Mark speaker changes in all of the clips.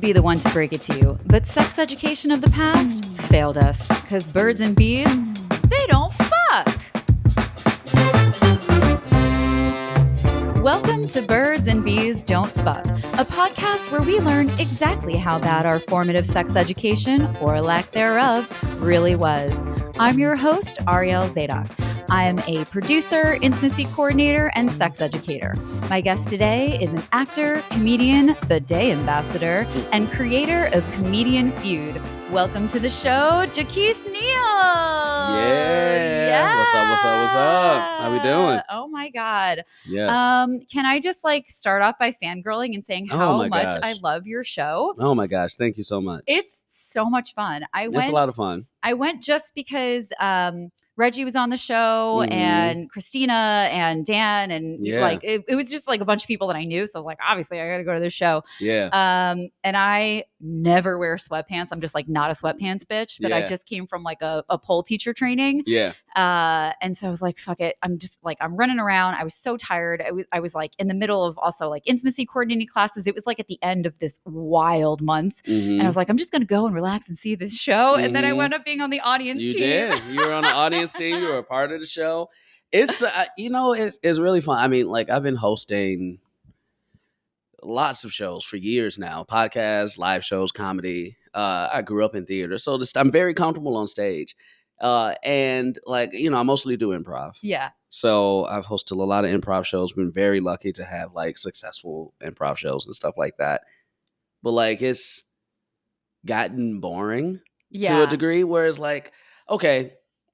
Speaker 1: be the one to break it to you, but sex education of the past failed us because birds and bees, they don't fuck. Welcome to Birds and Bees Don't Fuck, a podcast where we learn exactly how bad our formative sex education, or lack thereof, really was. I'm your host, Ariel Zadok. I am a producer, intimacy coordinator, and sex educator. My guest today is an actor, comedian, bidet ambassador, and creator of Comedian Feud. Welcome to the show, Jacquis Neal.
Speaker 2: Yeah. What's up? How we doing?
Speaker 1: Oh my God.
Speaker 2: Yes.
Speaker 1: Can I just start off by fangirling and saying how much I love your show?
Speaker 2: Oh my gosh. Thank you so much.
Speaker 1: It's so much fun.
Speaker 2: It's a lot of fun.
Speaker 1: I went just because Reggie was on the show and Christina and Dan and it was just a bunch of people that I knew. So I was like, obviously I got to go to this show.
Speaker 2: Yeah.
Speaker 1: And I never wear sweatpants. I'm just not a sweatpants bitch, but I just came from a pole teacher training.
Speaker 2: Yeah.
Speaker 1: And so I was like, fuck it. I'm just I'm running around. I was so tired. I was in the middle of also intimacy coordinating classes. It was at the end of this wild month. And I was like, I'm just going to go and relax and see this show. And then I wound up being on the audience team.
Speaker 2: You did. You were on the audience team. You were a part of the show. It's, it's really fun. I mean, I've been hosting lots of shows for years now, podcasts, live shows, comedy. I grew up in theater, so I'm very comfortable on stage. And I mostly do improv.
Speaker 1: Yeah.
Speaker 2: So I've hosted a lot of improv shows, been very lucky to have successful improv shows and stuff like that. But it's gotten boring to a degree where it's okay,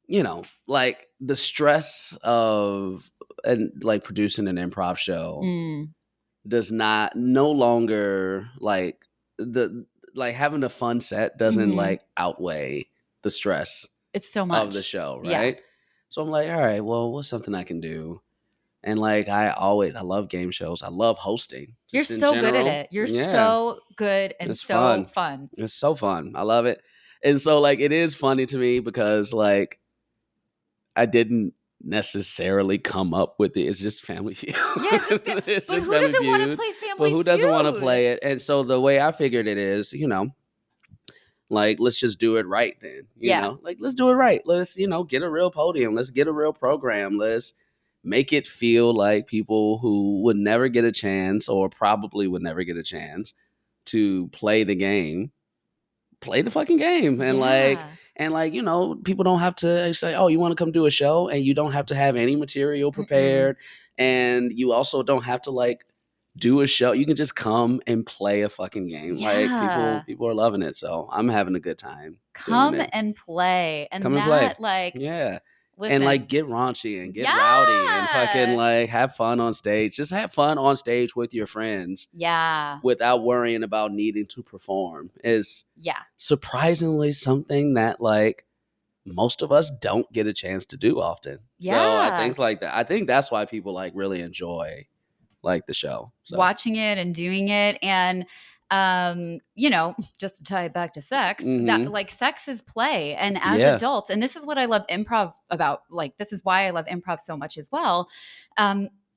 Speaker 2: the stress of producing an improv show does no longer having a fun set doesn't outweigh the stress.
Speaker 1: It's so much
Speaker 2: of the show, right? Yeah. So I'm all right, well, what's something I can do? And I love game shows. I love hosting.
Speaker 1: You're so good at it. You're so good and it's so fun.
Speaker 2: It's so fun. I love it. And so it is funny to me because I didn't necessarily come up with it. It's just Family Feud.
Speaker 1: Yeah, it's just who doesn't want to play Family Feud?
Speaker 2: But who doesn't want to play it? And so the way I figured it is, let's just do it right then. You know? Let's do it right. Let's, get a real podium. Let's get a real program. Let's make it feel like people who would never get a chance or probably would never get a chance to play the game, play the fucking game. And people don't have to say, oh, you want to come do a show? And you don't have to have any material prepared. And you also don't have to do a show. You can just come and play a fucking game.
Speaker 1: Yeah.
Speaker 2: People are loving it. So I'm having a good time.
Speaker 1: Come and play. And
Speaker 2: yeah.
Speaker 1: Listen.
Speaker 2: And get raunchy and get rowdy and fucking have fun on stage. Just have fun on stage with your friends.
Speaker 1: Yeah.
Speaker 2: Without worrying about needing to perform is surprisingly something that most of us don't get a chance to do often.
Speaker 1: Yeah.
Speaker 2: So I think I think that's why people really enjoy the show. So.
Speaker 1: Watching it and doing it. And just to tie it back to sex, that sex is play. And as adults, and this is what I love improv about, this is why I love improv so much as well.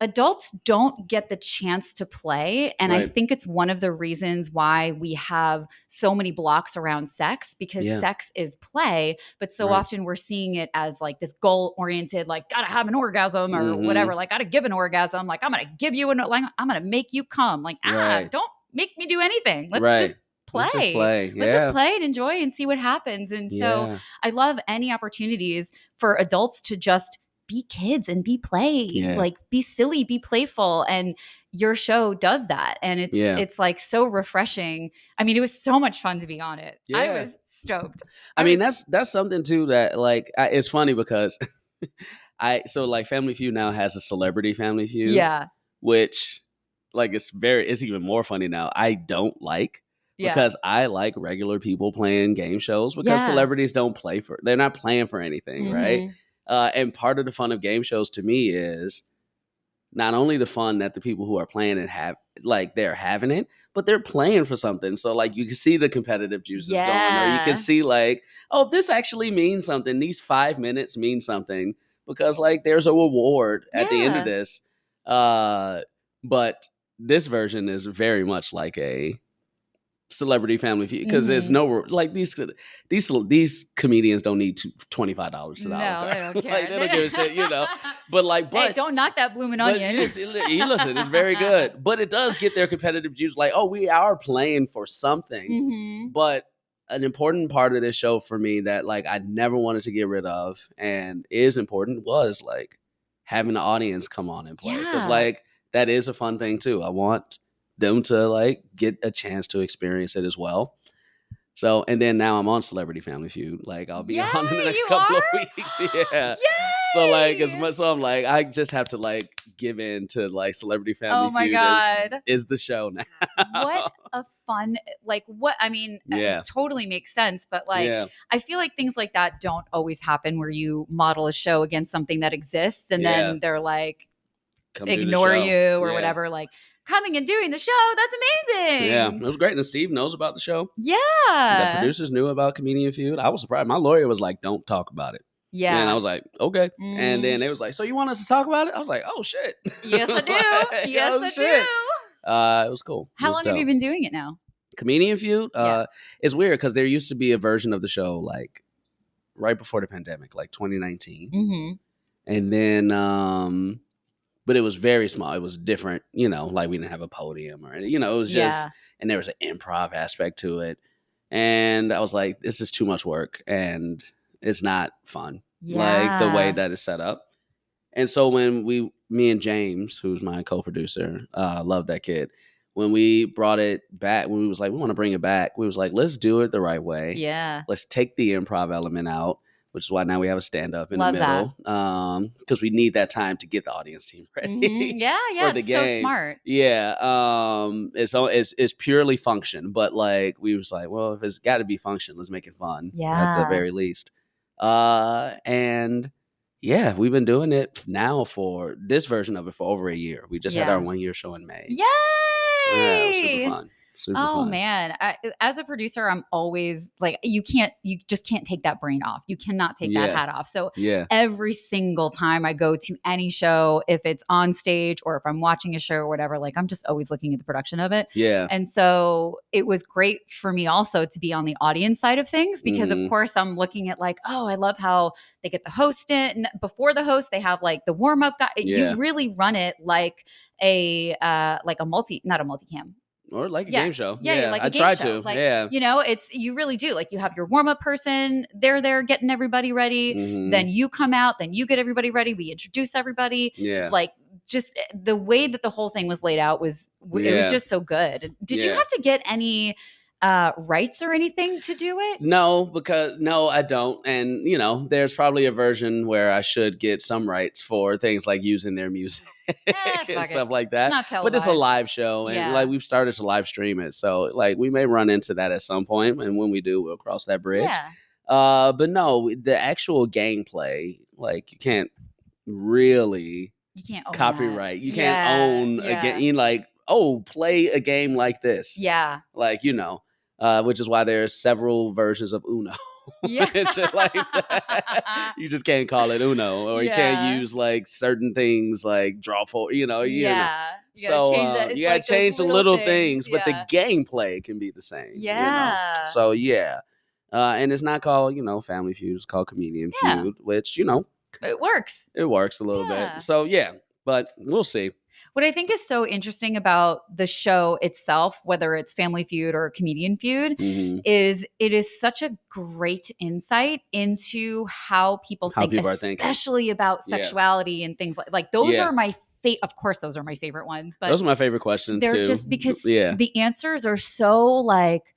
Speaker 1: Adults don't get the chance to play. And I think it's one of the reasons why we have so many blocks around sex, because sex is play. But so often we're seeing it as this goal oriented, gotta have an orgasm or whatever, gotta give an orgasm. I'm going to give you I'm going to make you come. Don't make me do anything. Let's just play.
Speaker 2: Let's just play.
Speaker 1: Let's just play and enjoy and see what happens. And so I love any opportunities for adults to just be kids and be play, be silly, be playful. And your show does that. And it's so refreshing. I mean, it was so much fun to be on it. Yeah. I was stoked.
Speaker 2: I mean, that's something too that it's funny because Family Feud now has a celebrity Family Feud.
Speaker 1: Yeah.
Speaker 2: Which it's even more funny now. I don't because I like regular people playing game shows because celebrities they're not playing for anything, right? And part of the fun of game shows to me is not only the fun that the people who are playing it have, they're having it, but they're playing for something. So you can see the competitive juices going, or you can see oh, this actually means something. These 5 minutes mean something because there's a reward at the end of this. But this version is very much Celebrity Family Feud because there's no like these comedians don't need $25 to
Speaker 1: No, they don't care.
Speaker 2: Like they don't give a shit, you know. But like,
Speaker 1: hey, don't knock that blooming onion.
Speaker 2: You listen, it's very good, but it does get their competitive juice. Like, oh, we are playing for something. But an important part of this show for me that like I never wanted to get rid of and is important was like having the audience come on and play because like that is a fun thing too. I want them to like get a chance to experience it as well. So, and then now I'm on Celebrity Family Feud. Like I'll be on in the next couple of weeks. Yeah. Yay! So like so I'm like I just have to like give in to like Celebrity Family Feud is the show now.
Speaker 1: What a fun it totally makes sense, but like I feel like things like that don't always happen where you model a show against something that exists and then they're like ignore you or whatever. Like coming and doing the show, that's amazing.
Speaker 2: Yeah, it was great. And Steve knows about the show.
Speaker 1: Yeah,
Speaker 2: the producers knew about Comedian Feud. I was surprised. My lawyer was like, "Don't talk about it." Yeah, and I was like, "Okay." And then they was like, "So you want us to talk about it?" I was like, "Oh shit!"
Speaker 1: Yes, I do. Like, yes, I do.
Speaker 2: It was cool.
Speaker 1: How long have you been doing it now?
Speaker 2: Comedian Feud. It's weird because there used to be a version of the show like right before the pandemic, like 2019, and then but it was very small. It was different, you know, like we didn't have a podium or, you know, it was just, and there was an improv aspect to it. And I was like, this is too much work and it's not fun. Like the way that it's set up. And so when me and James, who's my co-producer, love that kid. When we brought it back, when we was like, we want to bring it back, we was like, let's do it the right way.
Speaker 1: Yeah.
Speaker 2: Let's take the improv element out, which is why now we have a stand-up in the middle. Because we need that time to get the audience team ready.
Speaker 1: Yeah,
Speaker 2: for the game.
Speaker 1: So smart.
Speaker 2: Yeah. It's purely function. But like we was like, well, if it's got to be function, let's make it fun. At the very least. And yeah, we've been doing it now for this version of it for over a year. We just had our 1 year show in May.
Speaker 1: Yay!
Speaker 2: Yeah, it was super fun. Super fun.
Speaker 1: Man, as a producer, I'm always like, you just can't take that brain off. You cannot take that hat off. So every single time I go to any show, if it's on stage or if I'm watching a show or whatever, like I'm just always looking at the production of it.
Speaker 2: Yeah.
Speaker 1: And so it was great for me also to be on the audience side of things because of course I'm looking at like, oh, I love how they get the host in. And before the host, they have like the warm up guy. You really run it like not a multicam.
Speaker 2: Or like a game show.
Speaker 1: Yeah, like a game show. Like, you know, you really do. Like you have your warm-up person, they're there getting everybody ready. Then you come out, then you get everybody ready. We introduce everybody. Yeah. Like just the way that the whole thing was laid out it was just so good. Did you have to get any rights or anything to do it?
Speaker 2: No, I don't. And you know, there's probably a version where I should get some rights for things like using their music and stuff like that.
Speaker 1: It's not televised.
Speaker 2: But it's a live show and like we've started to live stream it. So like we may run into that at some point, and when we do, we'll cross that bridge. Yeah. But no, the actual gameplay, like you can't really
Speaker 1: own
Speaker 2: copyright.
Speaker 1: That.
Speaker 2: You can't own a game like, oh, play a game like this.
Speaker 1: Yeah.
Speaker 2: Like, you know. Which is why there's several versions of Uno. And shit like that. You just can't call it Uno, or you can't use like certain things like draw for, you know. You gotta change that. You gotta change the little things, but the gameplay can be the same.
Speaker 1: Yeah.
Speaker 2: You know? So and it's not called, you know, Family Feud. It's called Comedian Feud, which, you know,
Speaker 1: it works.
Speaker 2: It works a little bit. So but we'll see.
Speaker 1: What I think is so interesting about the show itself, whether it's Family Feud or Comedian Feud, is it is such a great insight into how people think, especially about sexuality and things like those are my of course, those are my favorite ones. But
Speaker 2: those are my favorite questions
Speaker 1: they're
Speaker 2: too.
Speaker 1: Just because the answers are so like,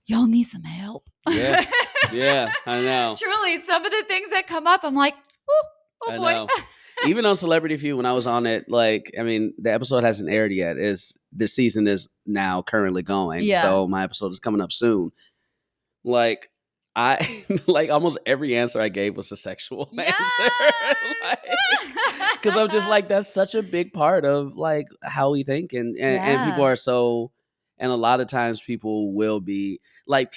Speaker 1: y'all need some help.
Speaker 2: Yeah, yeah, I know.
Speaker 1: Truly, some of the things that come up, I'm like, oh boy. I know.
Speaker 2: Even on Celebrity Feud, when I was on it, like, I mean, the episode hasn't aired yet. The season is now currently going. Yeah. So my episode is coming up soon. Like, like almost every answer I gave was a sexual answer. Because I'm just like, that's such a big part of like how we think. And people are so, and a lot of times people will be like,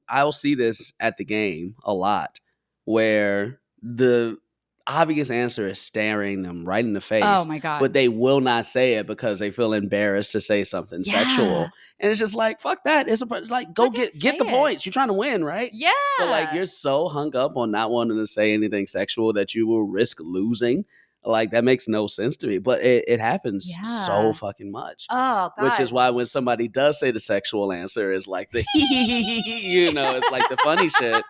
Speaker 2: I'll see this at the game a lot where obvious answer is staring them right in the face.
Speaker 1: Oh my God.
Speaker 2: But they will not say it because they feel embarrassed to say something sexual. And it's just like, fuck that. It's like, go get the points. You're trying to win, right?
Speaker 1: Yeah.
Speaker 2: So like, you're so hung up on not wanting to say anything sexual that you will risk losing. Like, that makes no sense to me, but it happens so fucking much.
Speaker 1: Oh, God.
Speaker 2: Which is why when somebody does say the sexual answer is like the it's like the funny shit.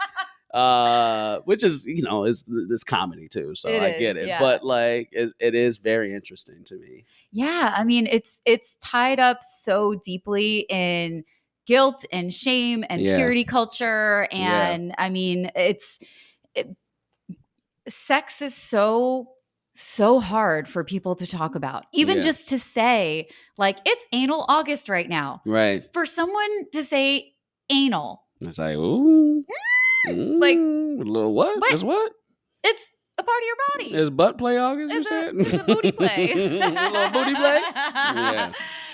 Speaker 2: Which is, is this comedy too, so I get it. Yeah. But like, it is very interesting to me.
Speaker 1: Yeah, I mean, it's tied up so deeply in guilt and shame and purity culture, and I mean, sex is so hard for people to talk about. Even just to say, like, it's anal August right now.
Speaker 2: Right.
Speaker 1: For someone to say anal.
Speaker 2: It's like, ooh.
Speaker 1: Like,
Speaker 2: a little what? It's what?
Speaker 1: It's a part of your body.
Speaker 2: Is butt play August, you said?
Speaker 1: It's a booty play.
Speaker 2: A little booty play?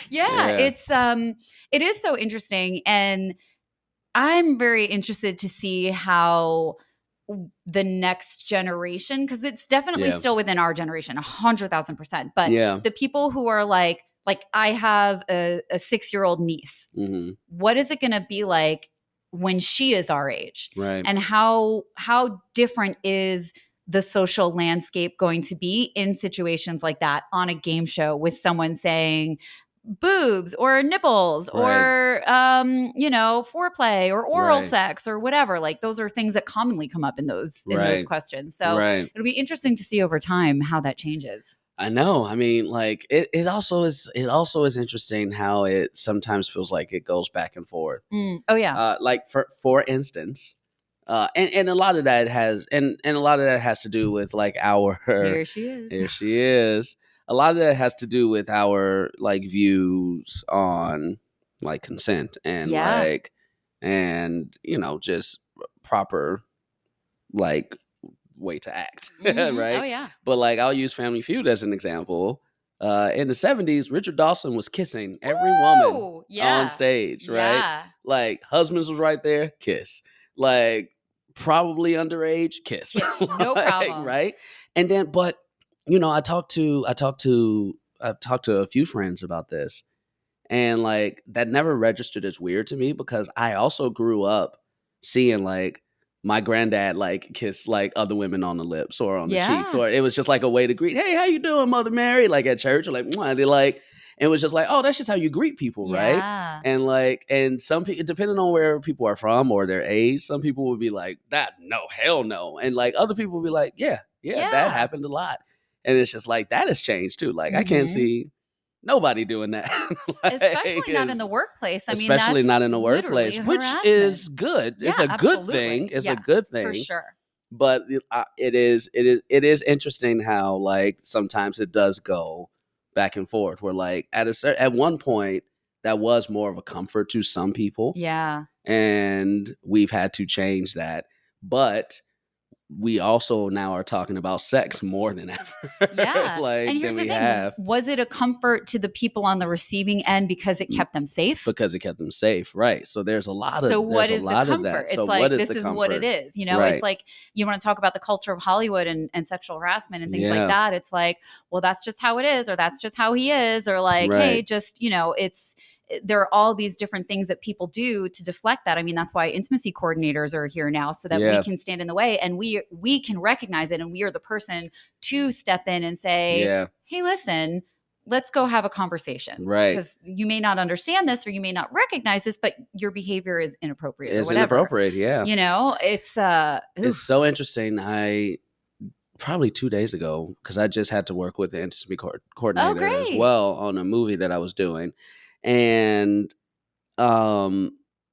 Speaker 1: Yeah. It is so interesting. And I'm very interested to see how the next generation, because it's definitely still within our generation, 100,000%. But the people who are like I have a 6-year-old niece. Mm-hmm. What is it going to be like when she is our age?
Speaker 2: Right.
Speaker 1: And how different is the social landscape going to be in situations like that on a game show with someone saying boobs or nipples or foreplay or oral sex or whatever? Like, those are things that commonly come up in those questions. So it'll be interesting to see over time how that changes.
Speaker 2: I know. I mean, like, it also is interesting how it sometimes feels like it goes back and forth.
Speaker 1: Oh yeah.
Speaker 2: Like for instance, and a lot of that has to do with like our
Speaker 1: Here she is.
Speaker 2: Here she is. A lot of that has to do with our like views on like consent and just proper like way to act.
Speaker 1: Mm-hmm.
Speaker 2: Right?
Speaker 1: Oh yeah.
Speaker 2: But like, I'll use Family Feud as an example. In the 70s, Richard Dawson was kissing every woman on stage, right?
Speaker 1: Yeah.
Speaker 2: Like, husbands was right there, kiss. Like, probably underage, kiss.
Speaker 1: No problem.
Speaker 2: Right? And then, but I've talked to a few friends about this, and like, that never registered as weird to me because I also grew up seeing like my granddad like kiss like other women on the lips or on the cheeks, or it was just like a way to greet. Hey, how you doing, Mother Mary? Like at church, or like, they like, it was just like, oh, that's just how you greet people, right? And like, and some people, depending on where people are from or their age, some people would be like, that, no, hell no, and like other people would be like, yeah, that happened a lot, and it's just like, that has changed too. Like, I can't see nobody doing that.
Speaker 1: Like, especially not in the workplace. I mean,
Speaker 2: especially not in the workplace, which is good. It's a good thing. It's a good thing
Speaker 1: for sure.
Speaker 2: But it is interesting how like sometimes it does go back and forth. Where like at one point that was more of a comfort to some people.
Speaker 1: Yeah,
Speaker 2: and we've had to change that, but we also now are talking about sex more than ever.
Speaker 1: Yeah.
Speaker 2: Like,
Speaker 1: and here's the thing. Was it a comfort to the people on the receiving end because it kept them safe?
Speaker 2: Because it kept them safe, right. So there's a lot of
Speaker 1: So what is the comfort? It's like, this is what it is. It's like, you want to talk about the culture of Hollywood and sexual harassment and things like that. It's like, well, that's just how it is, or that's just how he is, or like, hey, just, there are all these different things that people do to deflect that. I mean, that's why intimacy coordinators are here now, so that we can stand in the way and we can recognize it, and we are the person to step in and say, hey, listen, let's go have a conversation.
Speaker 2: Right.
Speaker 1: Because you may not understand this or you may not recognize this, but your behavior is inappropriate.
Speaker 2: It's
Speaker 1: or whatever.
Speaker 2: Inappropriate, yeah.
Speaker 1: It's
Speaker 2: so interesting. I probably 2 days ago, because I just had to work with the intimacy coordinator as well on a movie that I was doing. And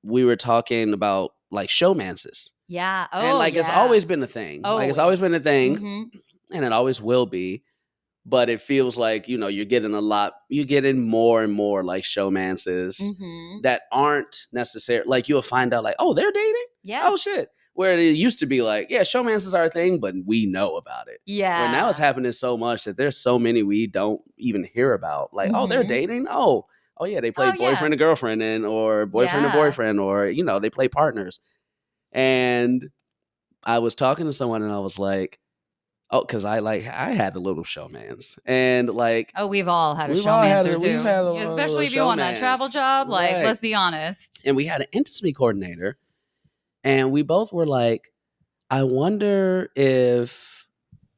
Speaker 2: we were talking about like showmances.
Speaker 1: Yeah. Oh,
Speaker 2: and like, it's always been a thing.
Speaker 1: Always.
Speaker 2: Like, it's always been a thing.
Speaker 1: Mm-hmm.
Speaker 2: And it always will be. But it feels like, you're getting more and more like showmances that aren't necessarily, like, you'll find out like, oh, they're dating?
Speaker 1: Yeah.
Speaker 2: Oh, shit. Where it used to be like, yeah, showmances are a thing, but we know about it.
Speaker 1: Yeah.
Speaker 2: Where now it's happening so much that there's so many we don't even hear about. Like, oh, they're dating? Oh, yeah, they play boyfriend and girlfriend, or boyfriend and boyfriend, or, they play partners. And I was talking to someone and I was like, Oh, because I had a little showmans, and like
Speaker 1: we've all had a
Speaker 2: we've all had
Speaker 1: showmancer
Speaker 2: we've
Speaker 1: too,
Speaker 2: had a
Speaker 1: especially
Speaker 2: little
Speaker 1: if you want that travel
Speaker 2: showmans,
Speaker 1: job. Like,
Speaker 2: right?
Speaker 1: let's be honest.
Speaker 2: And we had an intimacy coordinator, and we both were like, I wonder if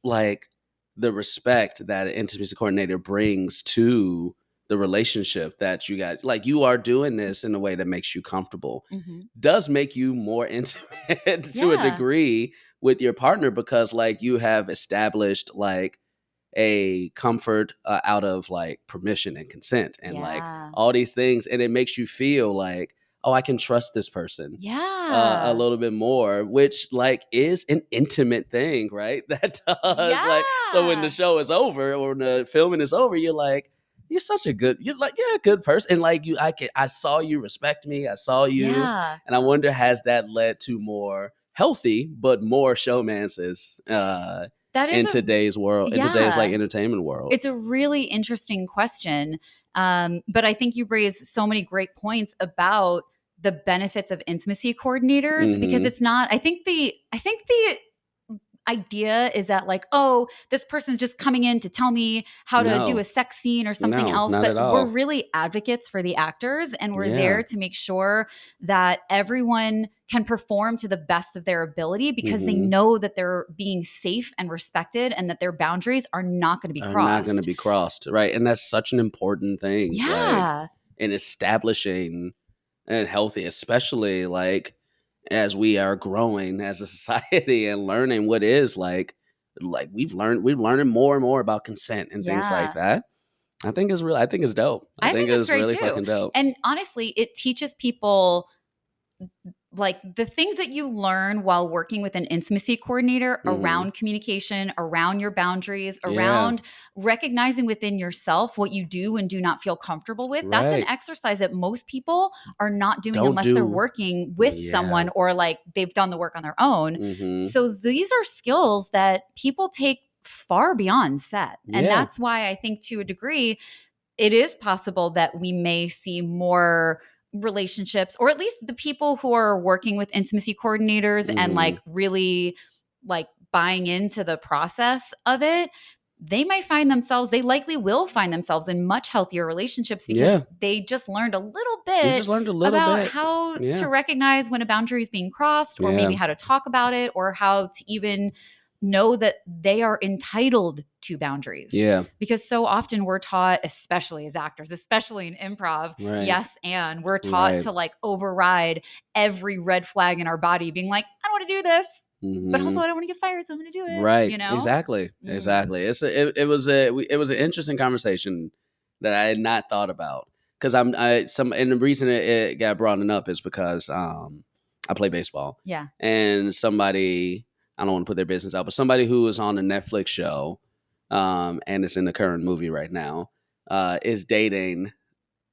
Speaker 2: like the respect that an intimacy coordinator brings to the relationship that you guys, like, you are doing this in a way that makes you comfortable, does make you more intimate to a degree with your partner, because like you have established like a comfort out of like permission and consent and like all these things, and it makes you feel like, oh, I can trust this person a little bit more, which like is an intimate thing, right? That does like, so when the show is over or the filming is over, you're like, you're a good person, and like I saw you respect me, I saw you, and I wonder, has that led to more healthy but more showmances in today's world, in today's like entertainment world?
Speaker 1: It's a really interesting question, but I think you raised so many great points about the benefits of intimacy coordinators, because it's not. I think the idea is that like, oh, this person's just coming in to tell me how to do a sex scene or something else.
Speaker 2: Not
Speaker 1: But
Speaker 2: at all.
Speaker 1: We're really advocates for the actors, and we're there to make sure that everyone can perform to the best of their ability, because they know that they're being safe and respected, and that their boundaries are not going to be crossed.
Speaker 2: Right? And that's such an important thing.
Speaker 1: Yeah.
Speaker 2: Like, in establishing and healthy, especially like as we are growing as a society and learning what is like we've learning more and more about consent and things like that. I think it's real. I think it's dope. I think it's really fucking dope.
Speaker 1: And honestly, it teaches people like the things that you learn while working with an intimacy coordinator around communication, around your boundaries, around recognizing within yourself what you do and do not feel comfortable with. That's an exercise that most people are not doing unless they're working with someone, or like they've done the work on their own. So these are skills that people take far beyond set. And that's why I think, to a degree, it is possible that we may see more relationships, or at least the people who are working with intimacy coordinators and like really like buying into the process of it, they likely will find themselves in much healthier relationships, because they just learned a little bit about how to recognize when a boundary is being crossed, or maybe how to talk about it, or how to even know that they are entitled to boundaries. Because so often we're taught, especially as actors, especially in improv, and we're taught to like override every red flag in our body, being like, I don't want to do this. But also, I don't want to get fired, so I'm going to do it.
Speaker 2: Right.
Speaker 1: You know?
Speaker 2: Exactly. It was an interesting conversation that I had not thought about, because and the reason it got brought up is because I play baseball.
Speaker 1: Yeah.
Speaker 2: And somebody, I don't want to put their business out, but somebody who is on a Netflix show, and it's in the current movie right now, is dating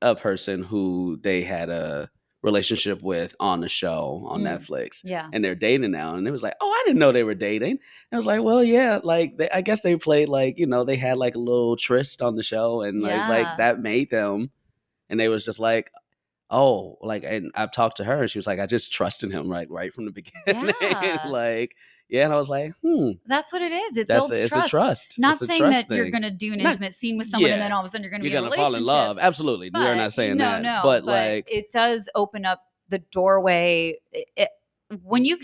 Speaker 2: a person who they had a relationship with on the show on Netflix. And they're dating now. And it was like, oh, I didn't know they were dating. And I was like, well, yeah, like I guess they played like, they had like a little tryst on the show, and it's like that made them. And they was just like, oh, like, and I've talked to her, and she was like, I just trusted him right from the beginning. Like, and I was like,
Speaker 1: that's what it is. It builds trust.
Speaker 2: It's a trust.
Speaker 1: Not
Speaker 2: it's a
Speaker 1: saying
Speaker 2: trust
Speaker 1: that you're going to do an intimate scene with someone and then all of a sudden you're going to be in a relationship.
Speaker 2: Fall in love. Absolutely. We are not saying that.
Speaker 1: No,
Speaker 2: but like,
Speaker 1: it does open up the doorway. When you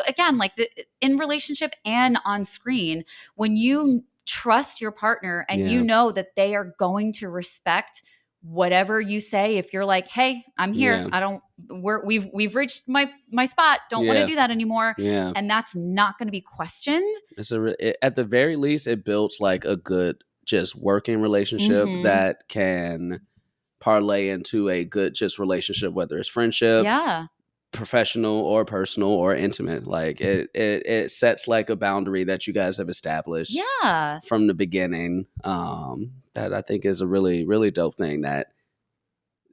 Speaker 1: again, like in relationship and on screen, when you trust your partner and you know that they are going to respect whatever you say. If you're like, hey, I'm here, we've reached my spot, don't want to do that anymore, and that's not going to be questioned.
Speaker 2: At the very least, it builds like a good just working relationship that can parlay into a good just relationship, whether it's friendship, professional or personal or intimate. Like it sets like a boundary that you guys have established from the beginning, that I think is a really, really dope thing, that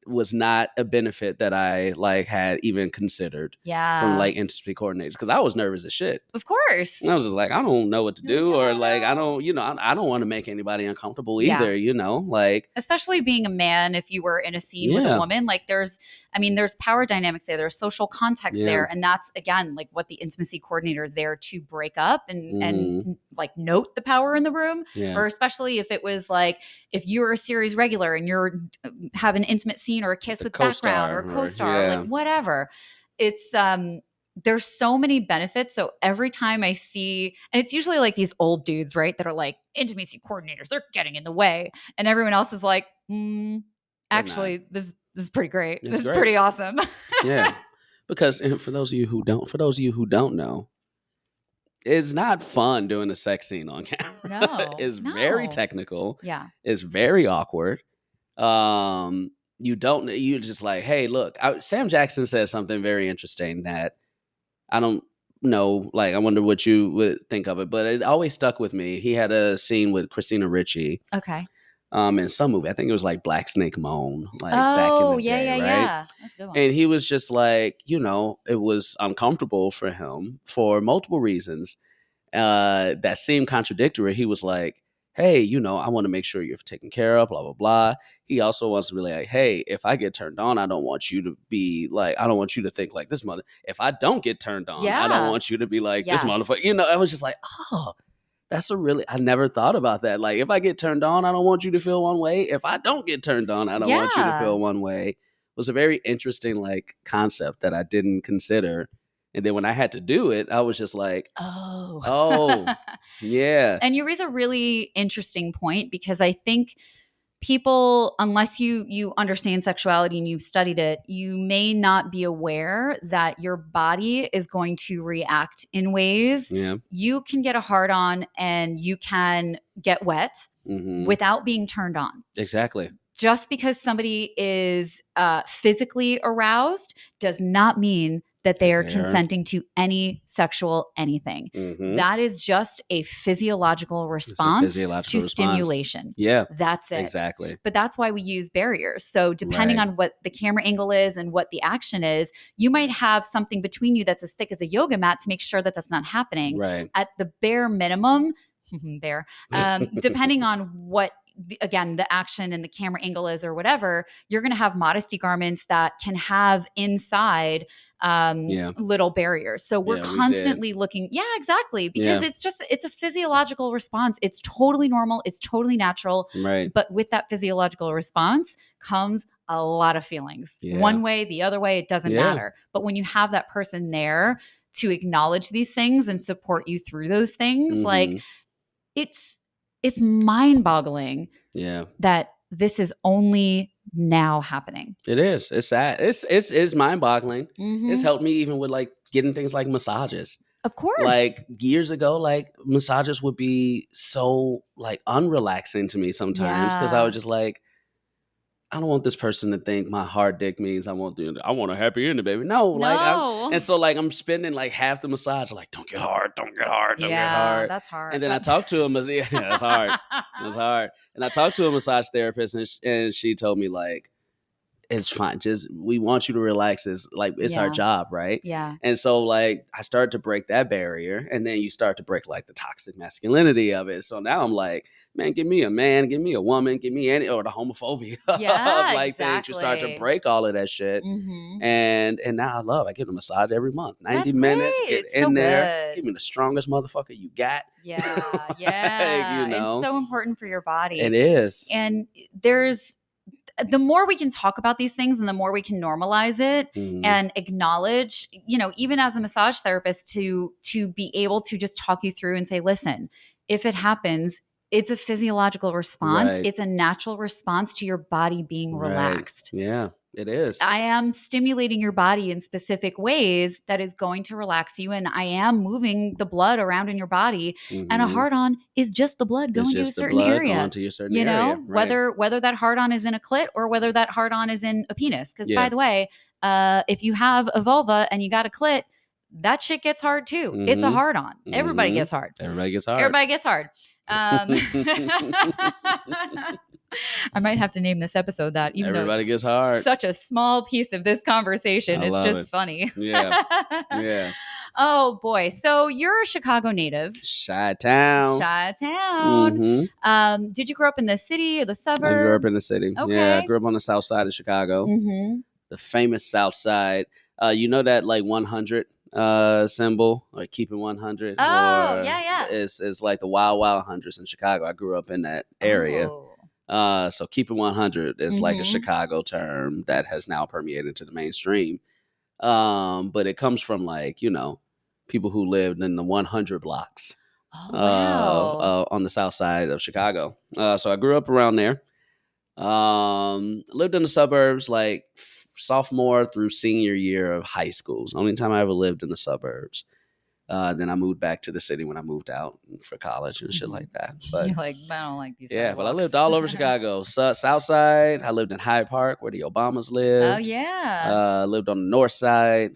Speaker 2: was not a benefit that I like had even considered from like intimacy coordinators, because I was nervous as shit.
Speaker 1: Of course.
Speaker 2: And I was just like, I don't know what to do, or like I don't, I don't want to make anybody uncomfortable either, like,
Speaker 1: especially being a man. If you were in a scene with a woman, like there's power dynamics there, there's social context there, and that's again like what the intimacy coordinator is there to break up and like note the power in the room. Or especially if it was like if you're a series regular and you're have an intimate scene or a kiss with background or a co-star, like whatever. It's there's so many benefits. So every time I see, and it's usually like these old dudes, right, that are like intimacy coordinators, they're getting in the way, and everyone else is like, actually, this is pretty great. This is pretty awesome.
Speaker 2: Because for those of you who don't know, it's not fun doing a sex scene on camera.
Speaker 1: No,
Speaker 2: it's very technical.
Speaker 1: Yeah,
Speaker 2: it's very awkward. You're just like, hey, look, Sam Jackson says something very interesting that I don't know, like, I wonder what you would think of it, but it always stuck with me. He had a scene with Christina Ricci.
Speaker 1: Okay.
Speaker 2: In some movie, I think it was like Black Snake Moan, like back in the day, right?
Speaker 1: Yeah. That's a good one.
Speaker 2: And he was just like, it was uncomfortable for him for multiple reasons that seemed contradictory. He was like, hey, I want to make sure you're taken care of, blah, blah, blah. He also wants to be like, hey, if I get turned on, I don't want you to be like, I don't want you to think like this mother. If I don't get turned on, I don't want you to be like this motherfucker. I was just like, oh, I never thought about that. Like, if I get turned on, I don't want you to feel one way. If I don't get turned on, I don't want you to feel one way. It was a very interesting like concept that I didn't consider. And then when I had to do it, I was just like, oh, yeah.
Speaker 1: And you raise a really interesting point, because I think people, unless you understand sexuality and you've studied it, you may not be aware that your body is going to react in ways.
Speaker 2: Yeah.
Speaker 1: You can get a hard on and you can get wet without being turned on.
Speaker 2: Exactly.
Speaker 1: Just because somebody is physically aroused does not mean that they are consenting to any sexual anything. That is just a physiological response to stimulation.
Speaker 2: Yeah.
Speaker 1: That's it.
Speaker 2: Exactly.
Speaker 1: But that's why we use barriers. So depending on what the camera angle is and what the action is, you might have something between you that's as thick as a yoga mat to make sure that that's not happening.
Speaker 2: Right.
Speaker 1: At the bare minimum, depending on what again, the action and the camera angle is or whatever, you're going to have modesty garments that can have inside little barriers. So we're constantly looking. Yeah, exactly. Because it's a physiological response. It's totally normal. It's totally natural.
Speaker 2: Right.
Speaker 1: But with that physiological response comes a lot of feelings. One way, the other way, it doesn't matter. But when you have that person there to acknowledge these things and support you through those things, like it's mind-boggling that this is only now happening.
Speaker 2: It is. It's sad. It's mind-boggling. It's helped me even with like getting things like massages.
Speaker 1: Of course.
Speaker 2: Like years ago, like massages would be so like unrelaxing to me sometimes, because I was just like, I don't want this person to think my hard dick means I want a happy ending, baby. No. And so like I'm spending like half the massage like, don't get hard, don't get hard.
Speaker 1: That's hard.
Speaker 2: And then I talked to him, that's hard. That's hard. And I talked to a massage therapist, and she told me like, it's fine. Just, we want you to relax. It's our job, right?
Speaker 1: Yeah.
Speaker 2: And so like I started to break that barrier, and then you start to break like the toxic masculinity of it. So now I'm like, man, give me a man, give me a woman, give me or the homophobia of like things. You start to break all of that shit. And now I get a massage every month. 90 minutes, get in there, give me the strongest motherfucker you got.
Speaker 1: Yeah.
Speaker 2: It's
Speaker 1: so important for your body.
Speaker 2: It is.
Speaker 1: And the more we can talk about these things and the more we can normalize it and acknowledge, even as a massage therapist, to be able to just talk you through and say, listen, if it happens, it's a physiological response.
Speaker 2: Right.
Speaker 1: It's a natural response to your body being relaxed.
Speaker 2: Yeah, it is.
Speaker 1: I am stimulating your body in specific ways that is going to relax you. And I am moving the blood around in your body. And a hard-on is just the blood going to a certain area.
Speaker 2: Going to your certain area.
Speaker 1: Right. Whether that hard-on is in a clit or whether that hard-on is in a penis. Because by the way, if you have a vulva and you got a clit, that shit gets hard too. It's a hard-on. Everybody gets hard.
Speaker 2: Everybody gets hard.
Speaker 1: Everybody gets hard. I might have to name this episode that, even
Speaker 2: Everybody
Speaker 1: though
Speaker 2: gets hard.
Speaker 1: Such a small piece of this conversation.
Speaker 2: I
Speaker 1: It's
Speaker 2: love
Speaker 1: just
Speaker 2: it.
Speaker 1: funny.
Speaker 2: Yeah. Yeah.
Speaker 1: Oh boy. So you're a Chicago native.
Speaker 2: Chi-town.
Speaker 1: Chi-town. Did you grow up in the city or the suburb?
Speaker 2: I grew up in the city.
Speaker 1: Okay.
Speaker 2: Yeah, I grew up on the south side of Chicago. The famous south side. You know that like 100 symbol, like keeping 100?
Speaker 1: Oh, yeah.
Speaker 2: It's like the Wild Wild Hundreds in Chicago. I grew up in that area. So keeping 100 is like a Chicago term that has now permeated to the mainstream. But it comes from like, people who lived in the 100 blocks on the south side of Chicago. So I grew up around there. Lived in the suburbs like sophomore through senior year of high school. It's the only time I ever lived in the suburbs. Then I moved back to the city when I moved out for college and shit like that. But
Speaker 1: you're like, I don't like these.
Speaker 2: Yeah,
Speaker 1: sidewalks.
Speaker 2: but I lived all over Chicago. South side, I lived in Hyde Park where the Obamas lived.
Speaker 1: Oh yeah.
Speaker 2: Lived on the north side,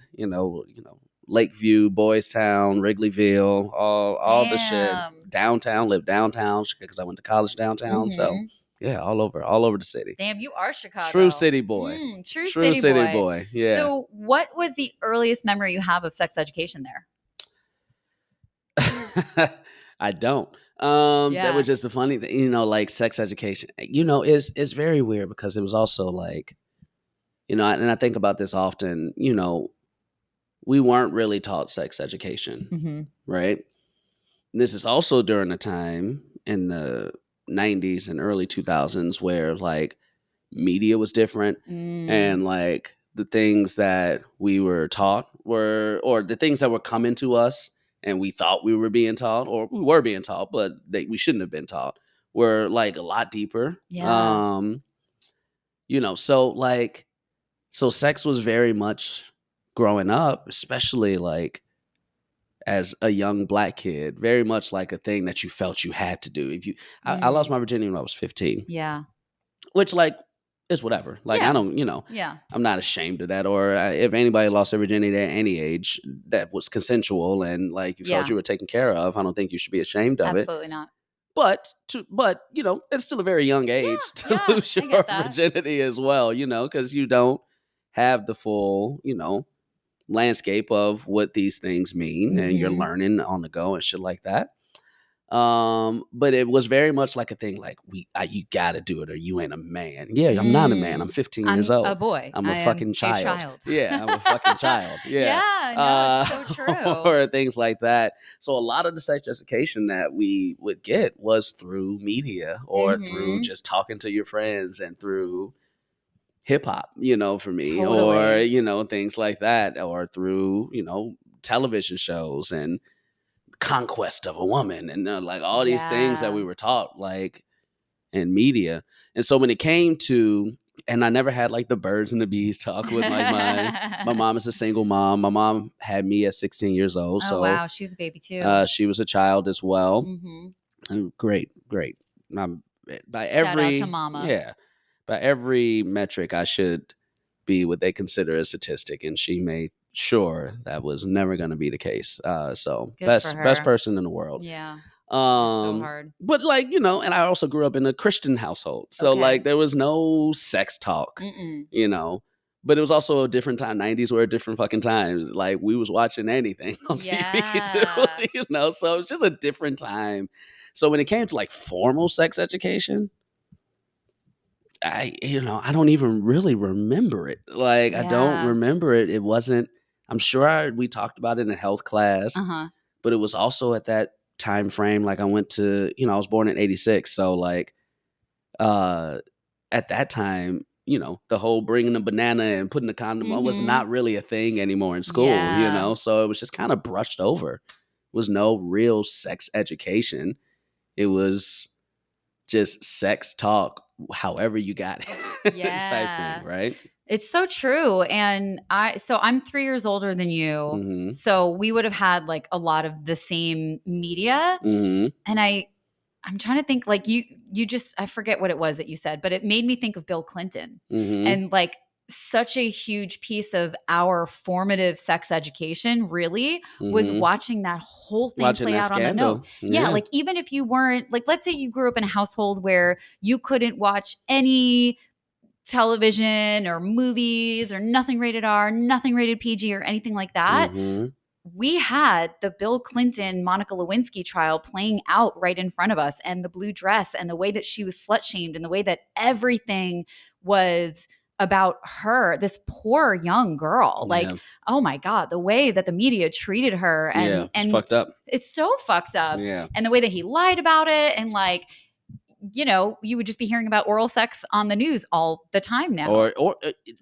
Speaker 2: Lakeview, Boys Town, Wrigleyville, all the shit. Downtown, lived downtown because I went to college downtown. So yeah, all over the city.
Speaker 1: Damn, you are Chicago.
Speaker 2: True city boy.
Speaker 1: True
Speaker 2: city boy. Yeah.
Speaker 1: So what was the earliest memory you have of sex education there?
Speaker 2: I don't. That was just a funny thing, like sex education, is very weird because it was also like, and I think about this often, we weren't really taught sex education, right? And this is also during a time in the 90s and early 2000s where like media was different and like the things that we were taught or the things that were coming to us and we thought we were being taught or we were being taught, but we shouldn't have been taught were like a lot deeper.
Speaker 1: Yeah.
Speaker 2: So sex was very much growing up, especially like as a young Black kid, very much like a thing that you felt you had to do. I lost my virginity when I was 15.
Speaker 1: Yeah.
Speaker 2: Which like is whatever. Like I don't, I'm not ashamed of that. Or if anybody lost their virginity at any age that was consensual and like you felt you were taken care of, I don't think you should be ashamed of it.
Speaker 1: Absolutely not.
Speaker 2: But it's still a very young age to lose your virginity as well, because you don't have the full, landscape of what these things mean and you're learning on the go and shit like that. But it was very much like a thing like you gotta do it or you ain't a man. Yeah, I'm not a man. I'm 15 years old.
Speaker 1: I'm a boy.
Speaker 2: I'm a fucking child. Yeah, I'm a fucking child. Yeah.
Speaker 1: Yeah, no, it's so true.
Speaker 2: Or things like that. So a lot of the sex education that we would get was through media or through just talking to your friends and through hip hop, for me,
Speaker 1: Totally.
Speaker 2: or, things like that, or through, television shows and conquest of a woman and like all these things that we were taught like in media. And so when it came to, and I never had like the birds and the bees talk with like my mom is a single mom. My mom had me at 16 years old.
Speaker 1: Oh,
Speaker 2: so
Speaker 1: wow. She was a baby too.
Speaker 2: She was a child as well. Great. By
Speaker 1: Shout out to mama.
Speaker 2: Yeah. By every metric, I should be what they consider a statistic. And she made sure that was never going to be the case. So
Speaker 1: Good
Speaker 2: best person in the world.
Speaker 1: Yeah. So hard.
Speaker 2: But like, and I also grew up in a Christian household. So like there was no sex talk, but it was also a different time. 90s were a different fucking time. Like we was watching anything on TV too, so it was just a different time. So when it came to like formal sex education, I don't even really remember it. Like I don't remember it. It wasn't, I'm sure we talked about it in health class, but it was also at that time frame. Like I went to, I was born in 86. So like, at that time, the whole bringing a banana and putting a condom on was not really a thing anymore in school, so it was just kind of brushed over. It was no real sex education. It was just sex talk, however you got it. Type thing, right?
Speaker 1: It's so true. And I'm 3 years older than you. So we would have had like a lot of the same media. And I'm trying to think like you just, I forget what it was that you said, but it made me think of Bill Clinton and like such a huge piece of our formative sex education really was watching that whole thing play out on the note. Yeah. Like even if you weren't like, let's say you grew up in a household where you couldn't watch any television or movies or nothing rated R, nothing rated PG or anything like that. We had the Bill Clinton, Monica Lewinsky trial playing out right in front of us, and the blue dress and the way that she was slut shamed and the way that everything was about her, this poor young girl. Like, oh my God, the way that the media treated her and
Speaker 2: it's fucked up.
Speaker 1: It's so fucked up.
Speaker 2: Yeah.
Speaker 1: And the way that he lied about it and like, you know, you would just be hearing about oral sex on the news all the time now.
Speaker 2: Or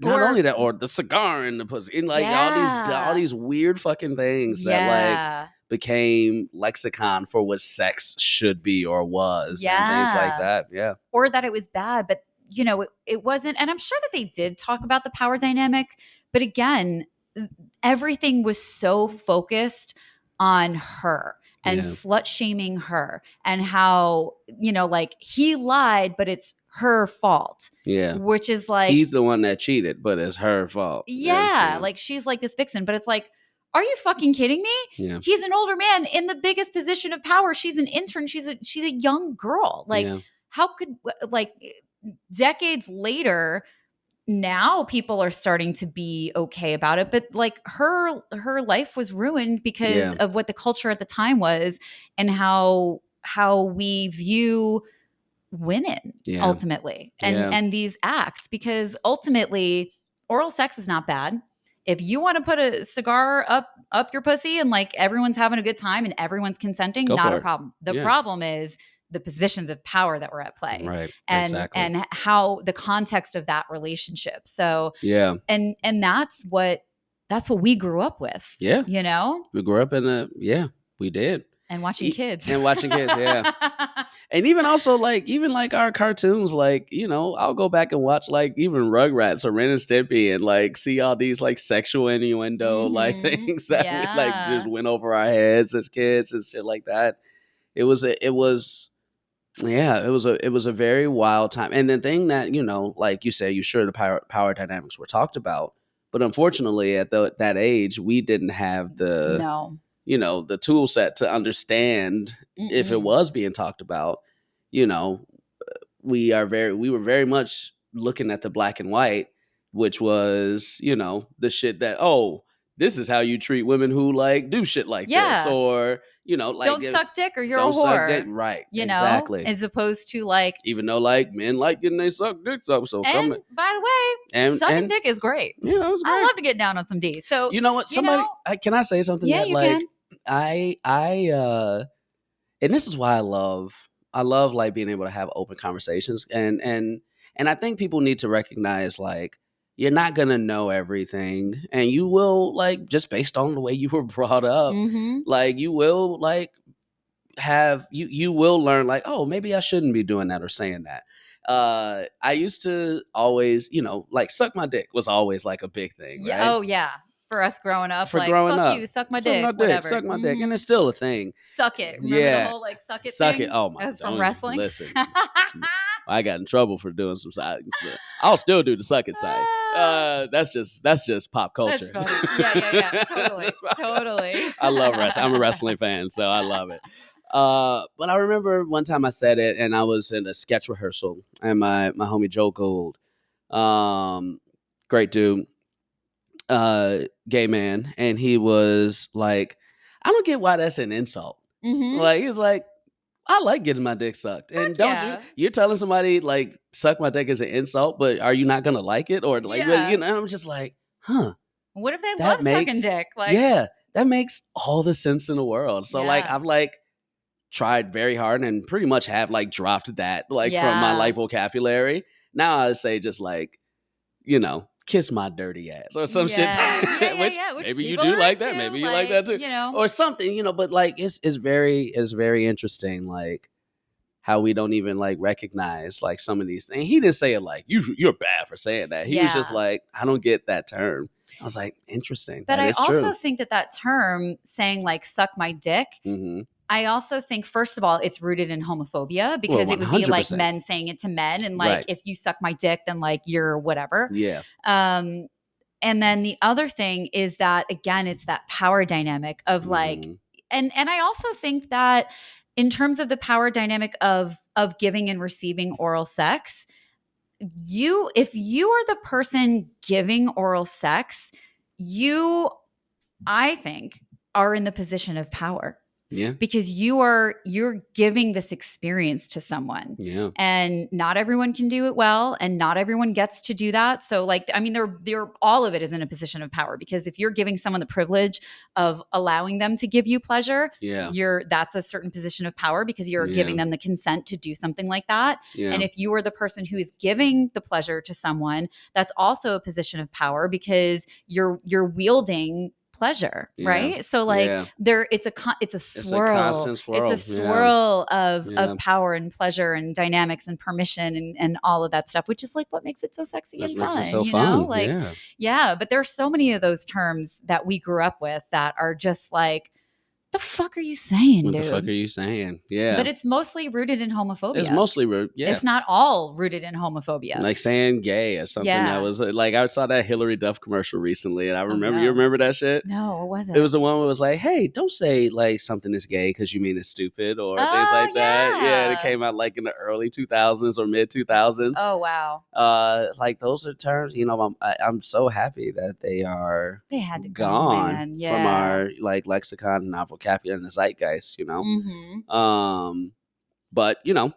Speaker 2: not only that, or the cigar in the pussy, and like all these weird fucking things that like became lexicon for what sex should be or was, and things like that. Yeah.
Speaker 1: Or that it was bad, but you know, it wasn't. And I'm sure that they did talk about the power dynamic, but again, everything was so focused on her and slut shaming her and how, you know, like he lied, but it's her fault.
Speaker 2: Yeah.
Speaker 1: Which is like,
Speaker 2: he's the one that cheated, but it's her fault.
Speaker 1: Yeah. Like she's like this vixen, but it's like, are you fucking kidding me?
Speaker 2: Yeah.
Speaker 1: He's an older man in the biggest position of power. She's an intern. She's a young girl. Like how could, like decades later, now people are starting to be okay about it, but like her life was ruined because of what the culture at the time was and how we view women ultimately and these acts, because ultimately oral sex is not bad. If you want to put a cigar up your pussy and like everyone's having a good time and everyone's consenting, not a problem. The problem is the positions of power that were at play,
Speaker 2: right?
Speaker 1: And how the context of that relationship. So and that's what we grew up with.
Speaker 2: Yeah,
Speaker 1: you know,
Speaker 2: we grew up in we did.
Speaker 1: And watching kids.
Speaker 2: And even also like our cartoons, like, you know, I'll go back and watch like even Rugrats or Ren and Stimpy and like see all these like sexual innuendo like things that we like just went over our heads as kids and shit like that. It was a very wild time. And the thing that, you know, like you said, the power dynamics were talked about, but unfortunately at that age, we didn't have you know, the tool set to understand if it was being talked about. You know, we were very much looking at the black and white, which was, you know, the shit that, this is how you treat women who like do shit like this, or, you know, like
Speaker 1: don't suck dick or you're a whore,
Speaker 2: right?
Speaker 1: You
Speaker 2: exactly.
Speaker 1: know, as opposed to like,
Speaker 2: even though like men like getting they suck dicks up. So
Speaker 1: and by the way, sucking dick is great.
Speaker 2: Yeah, it was great.
Speaker 1: I love to get down on some D. So
Speaker 2: you know what? Can I say something?
Speaker 1: Yeah,
Speaker 2: that,
Speaker 1: you
Speaker 2: like,
Speaker 1: can.
Speaker 2: I and this is why I love like being able to have open conversations, and I think people need to recognize like you're not gonna know everything, and you will, like, just based on the way you were brought up, like you will like have you will learn like, oh, maybe I shouldn't be doing that or saying that. I used to always, you know, like suck my dick was always like a big thing, right?
Speaker 1: Oh yeah. For us growing up,
Speaker 2: for
Speaker 1: like,
Speaker 2: growing
Speaker 1: fuck
Speaker 2: up,
Speaker 1: you, suck my dick, whatever.
Speaker 2: Suck my dick, and it's still a thing.
Speaker 1: Suck it. Remember the whole like suck it thing?
Speaker 2: Oh my!
Speaker 1: It was from wrestling.
Speaker 2: Listen, I got in trouble for doing some side. I'll still do the suck it side. That's just pop culture.
Speaker 1: That's funny. Yeah. Totally.
Speaker 2: I love wrestling. I'm a wrestling fan, so I love it. But I remember one time I said it, and I was in a sketch rehearsal, and my homie Joe Gould, great dude, gay man, and he was like, I don't get why that's an insult. Like, he's like, I like getting my dick sucked, and you're telling somebody like suck my dick is an insult, but are you not gonna like it, or like, you know? I'm just like,
Speaker 1: what if they love sucking dick? Like,
Speaker 2: that makes all the sense in the world. So like, I've like tried very hard and pretty much have like dropped that like from my life vocabulary. Now I say just like, you know, kiss my dirty ass or some shit. Which maybe you do like that. Maybe you like that too.
Speaker 1: You know,
Speaker 2: or something, you know, but like it's very interesting, like how we don't even like recognize like some of these things. He didn't say it like you're bad for saying that. He was just like, I don't get that term. I was like, interesting.
Speaker 1: But I also think that term saying like suck my dick I also think, first of all, it's rooted in homophobia, because it would be like men saying it to men, and like, if you suck my dick, then like you're whatever.
Speaker 2: Yeah.
Speaker 1: And then the other thing is that, again, it's that power dynamic of like, and I also think that in terms of the power dynamic of giving and receiving oral sex, if you are the person giving oral sex, you, I think, are in the position of power.
Speaker 2: Yeah.
Speaker 1: Because you're giving this experience to someone.
Speaker 2: Yeah.
Speaker 1: And not everyone can do it well, and not everyone gets to do that. So like, I mean, they're all of it is in a position of power, because if you're giving someone the privilege of allowing them to give you pleasure, that's a certain position of power, because you're giving them the consent to do something like that. And if you are the person who is giving the pleasure to someone, that's also a position of power, because you're wielding pleasure, right? So like it's a swirl.
Speaker 2: It's a constant swirl.
Speaker 1: It's a swirl of power and pleasure and dynamics and permission and all of that stuff, which is like what makes it so sexy and fun.
Speaker 2: Makes it so
Speaker 1: you
Speaker 2: fun.
Speaker 1: know? Like, but there are so many of those terms that we grew up with that are just like, the fuck are you saying, dude?
Speaker 2: What the fuck are you saying? Yeah.
Speaker 1: But it's mostly rooted in homophobia.
Speaker 2: It's mostly rooted,
Speaker 1: if not all rooted in homophobia.
Speaker 2: Like saying gay or something that was like, I saw that Hillary Duff commercial recently, and I remember, you remember that shit?
Speaker 1: No, what was it?
Speaker 2: It was the one where it was like, hey, don't say like something is gay because you mean it's stupid or things like that. Yeah, it came out like in the early 2000s or mid 2000s.
Speaker 1: Oh, wow.
Speaker 2: Like those are terms, you know, I'm so happy that they
Speaker 1: had to
Speaker 2: gone from our like lexicon and our vocabulary and the zeitgeist, you know.
Speaker 1: Mm-hmm.
Speaker 2: But you know,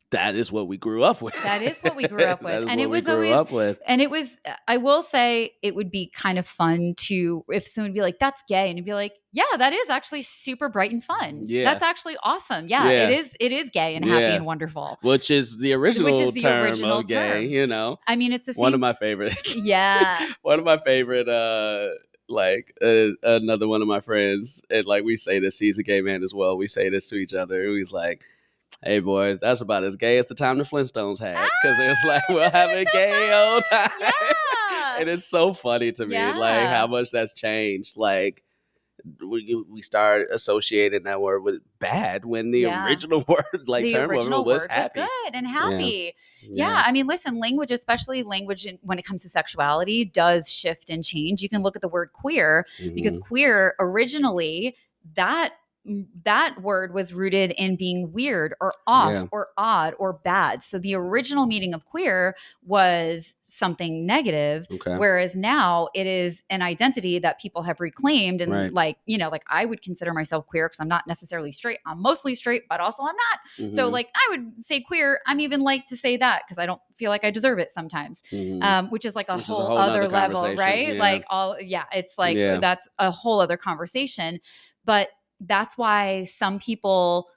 Speaker 2: that is what we grew up with.
Speaker 1: That is what we grew up with. And it was always, and it was, I will say, it would be kind of fun to, if someone would be like, that's gay. And you'd be like, yeah, that is actually super bright and fun. Yeah. That's actually awesome. Yeah. It is gay and happy and wonderful.
Speaker 2: Which is the original term of gay, you know.
Speaker 1: I mean, it's the same.
Speaker 2: One of my favorites.
Speaker 1: Yeah.
Speaker 2: One of my favorite, like another one of my friends, and like we say this, he's a gay man as well. We say this to each other. He's like, hey boy, that's about as gay as the time the Flintstones had, because it was like we'll have a gay old time. Yeah. And it's so funny to me, like how much that's changed. Like we start associating that word with bad when the original word, like the term original was happy.
Speaker 1: Was good and happy. Yeah. I mean, listen, language, especially language when it comes to sexuality, does shift and change. You can look at the word queer, because queer originally, that word was rooted in being weird or off or odd or bad. So the original meaning of queer was something negative, whereas now it is an identity that people have reclaimed. And like, you know, like I would consider myself queer because I'm not necessarily straight. I'm mostly straight, but also I'm not. So like I would say queer. I'm even like to say that because I don't feel like I deserve it sometimes, which is like a whole other level, right? Like it's like that's a whole other conversation. But that's why some people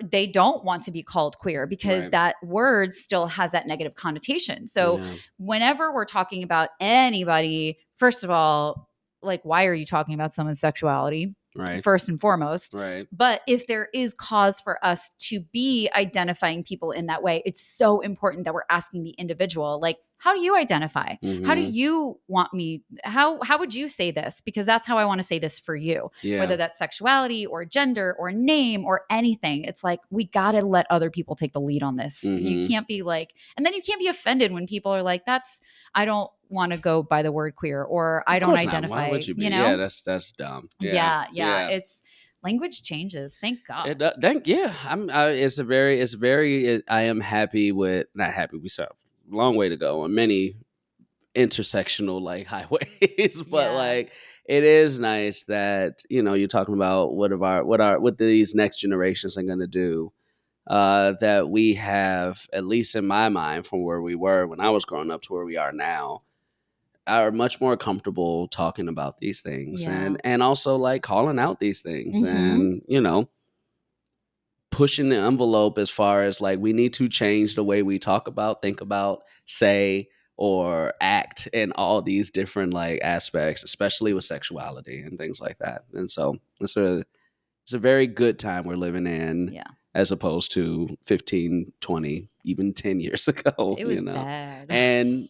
Speaker 1: they don't want to be called queer, because that word still has that negative connotation. So whenever we're talking about anybody, first of all, like, why are you talking about someone's sexuality? First and foremost. But if there is cause for us to be identifying people in that way, it's so important that we're asking the individual, like, how do you identify? How do you want me? How would you say this? Because that's how I want to say this for you. Whether that's sexuality or gender or name or anything. It's like, we got to let other people take the lead on this. You can't be like, and then you can't be offended when people are like, I don't want to go by the word queer, or I don't identify. Why would you be? You know?
Speaker 2: Yeah, that's dumb.
Speaker 1: Yeah. It's language changes. Thank God.
Speaker 2: It's very. I am happy with. Not happy. We still have a long way to go on many intersectional like highways, but like it is nice that, you know, you're talking about what these next generations are going to do. That we have, at least in my mind, from where we were when I was growing up to where we are now, are much more comfortable talking about these things and also like calling out these things and, you know, pushing the envelope as far as like, we need to change the way we talk about, think about, say, or act in all these different like aspects, especially with sexuality and things like that. And so it's a very good time we're living in.
Speaker 1: Yeah.
Speaker 2: As opposed to 15, 20, even 10 years ago.
Speaker 1: It was bad.
Speaker 2: And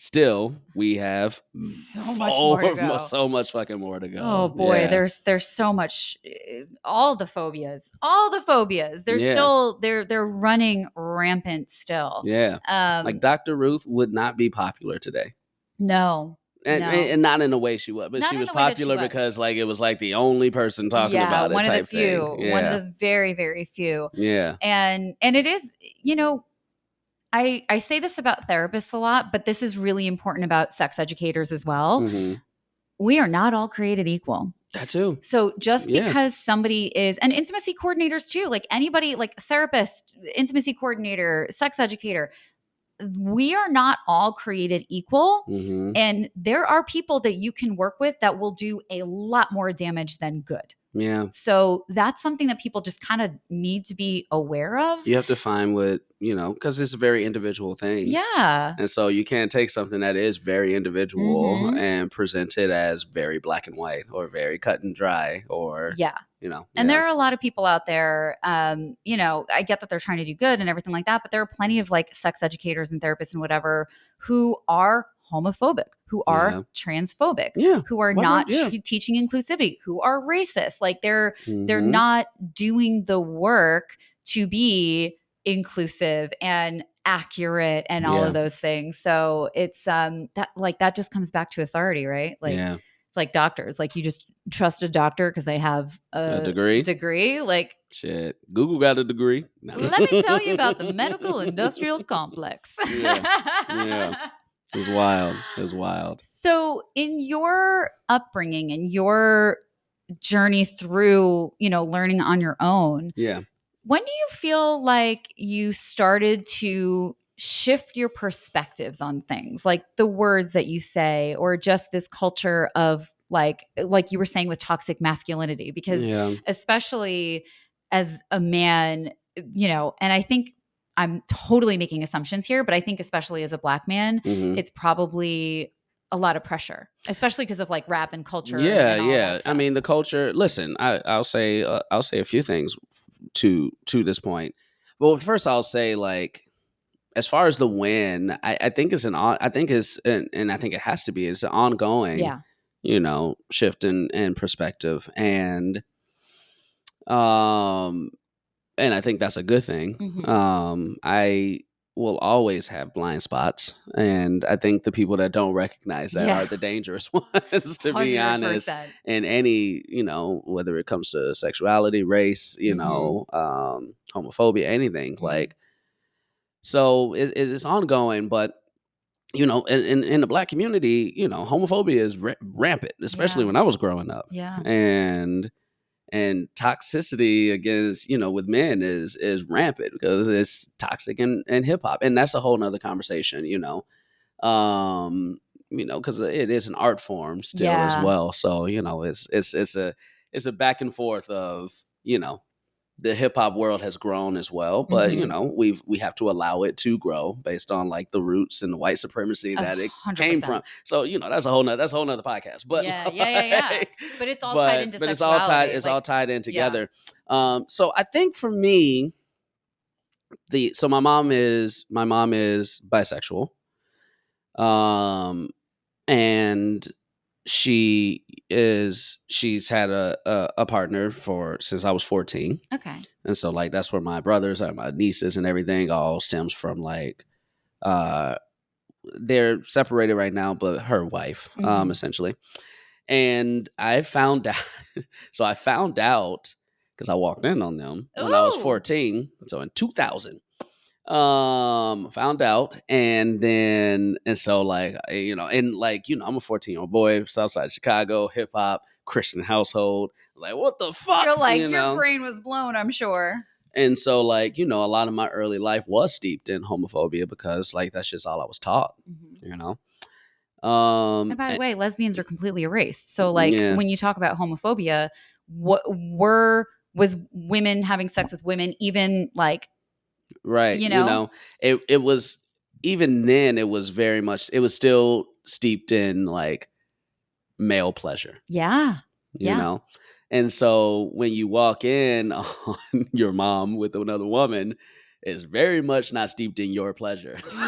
Speaker 2: still we have
Speaker 1: so much more to go.
Speaker 2: so much fucking more to go.
Speaker 1: Oh boy, there's so much. All the phobias, they're still they're running rampant still.
Speaker 2: Like Dr. Ruth would not be popular today.
Speaker 1: No.
Speaker 2: And not in the way she was, but she was popular because like it was like the only person talking about it.
Speaker 1: One of
Speaker 2: the
Speaker 1: few,
Speaker 2: thing.
Speaker 1: One of the very, very few.
Speaker 2: Yeah.
Speaker 1: And it is, you know, I say this about therapists a lot, but this is really important about sex educators as well.
Speaker 2: Mm-hmm.
Speaker 1: We are not all created equal.
Speaker 2: That too.
Speaker 1: So just because somebody is, and intimacy coordinators too, like anybody, like therapist, intimacy coordinator, sex educator, we are not all created equal.
Speaker 2: Mm-hmm.
Speaker 1: And there are people that you can work with that will do a lot more damage than good.
Speaker 2: Yeah.
Speaker 1: So that's something that people just kind of need to be aware of.
Speaker 2: You have to find what, you know, because it's a very individual thing.
Speaker 1: Yeah.
Speaker 2: And so you can't take something that is very individual and present it as very black and white or very cut and dry or, you know.
Speaker 1: And there are a lot of people out there, you know, I get that they're trying to do good and everything like that, but there are plenty of like sex educators and therapists and whatever who are homophobic, who are transphobic, who are not teaching inclusivity, who are racist. Like they're not doing the work to be inclusive and accurate and all of those things. So it's that just comes back to authority, right? Like it's like doctors. Like you just trust a doctor because they have a degree. Like
Speaker 2: shit, Google got a degree.
Speaker 1: No. Let me tell you about the medical industrial complex.
Speaker 2: It's wild. It's wild.
Speaker 1: So in your upbringing and your journey through, you know, learning on your own, when do you feel like you started to shift your perspectives on things, like the words that you say, or just this culture of like you were saying with toxic masculinity? Because especially as a man, you know, and I think I'm totally making assumptions here, but I think especially as a Black man, it's probably a lot of pressure, especially because of like rap and culture. And
Speaker 2: I mean, the culture. Listen, I'll say a few things to this point. Well, first I'll say, like, as far as the win, I think it's and I think it has to be. It's an ongoing, you know, shift in perspective, and I think that's a good thing. I will always have blind spots, and I think the people that don't recognize that are the dangerous ones, to 100%. Be honest. In any, you know, whether it comes to sexuality, race, you know, homophobia, anything like. So it's ongoing, but you know, in the Black community, you know, homophobia is rampant, especially when I was growing up. And toxicity against, you know, with men is rampant because it's toxic in hip hop. And that's a whole nother conversation, you know, because it is an art form still as well. So, you know, it's a back and forth of, you know, the hip hop world has grown as well, but you know, we have to allow it to grow based on like the roots and the white supremacy that it 100%. Came from. So, you know, that's a whole nother podcast. But
Speaker 1: But it's all tied into sexuality.
Speaker 2: It's all tied in together. So I think for me, my mom is bisexual. And she's had a partner since I was 14.
Speaker 1: Okay.
Speaker 2: And so like that's where my brothers and my nieces and everything all stems from. Like they're separated right now, but her wife, essentially. And I found out because I walked in on them when I was 14. So in 2000. Found out, and so like, you know, and like, you know, I'm a 14-year-old boy, Southside Chicago, hip hop, Christian household. Like, what the fuck?
Speaker 1: You're like, your brain was blown, I'm sure.
Speaker 2: And so like, you know, a lot of my early life was steeped in homophobia because like that's just all I was taught, you know.
Speaker 1: And by the way, lesbians are completely erased. So like when you talk about homophobia, what was women having sex with women even like,
Speaker 2: right, you know, it was, even then it was very much, it was still steeped in like male pleasure, you know. And so when you walk in on your mom with another woman, it's very much not steeped in your pleasures.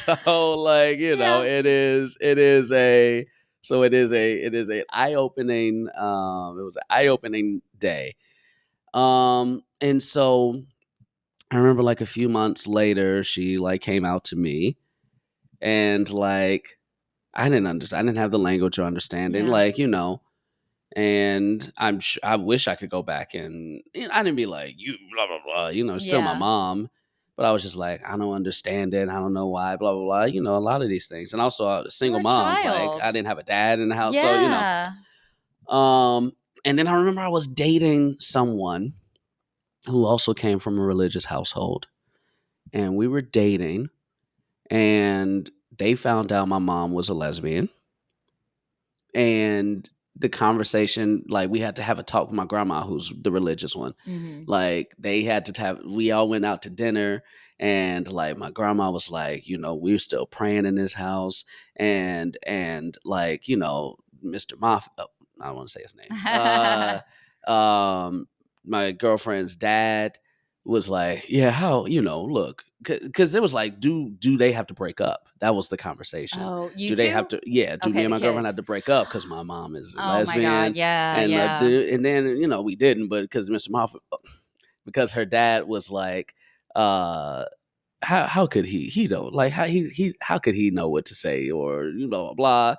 Speaker 2: So like, you know, it is a eye-opening it was an eye-opening day. And so I remember like a few months later, she like came out to me, and like I didn't understand. I didn't have the language or understanding, like, you know. And I wish I could go back and, you know, I didn't be like, you blah blah blah, you know, still my mom, but I was just like, I don't understand it. I don't know why, blah blah blah. You know, a lot of these things, and also a single mom, like I didn't have a dad in the house, so you know. And then I remember I was dating someone who also came from a religious household, and we were dating, and they found out my mom was a lesbian, and the conversation, like we had to have a talk with my grandma, who's the religious one. Like they had to have, we all went out to dinner, and like my grandma was like, you know, we're still praying in this house, and like, you know, Mr. Moff, I don't want to say his name. My girlfriend's dad was like, yeah, how, you know, look, because it was like, do they have to break up? That was the conversation.
Speaker 1: Oh, you
Speaker 2: Do they
Speaker 1: two?
Speaker 2: have to? Yeah, do me
Speaker 1: Okay,
Speaker 2: and
Speaker 1: the
Speaker 2: my girlfriend have
Speaker 1: kids.
Speaker 2: to break up because my mom is a
Speaker 1: Oh my God.
Speaker 2: lesbian?
Speaker 1: Yeah.
Speaker 2: And
Speaker 1: Yeah.
Speaker 2: and then, you know, we didn't, but because Mr. Moffat, because her dad was like, how could he don't like, how could he know what to say, or you know, blah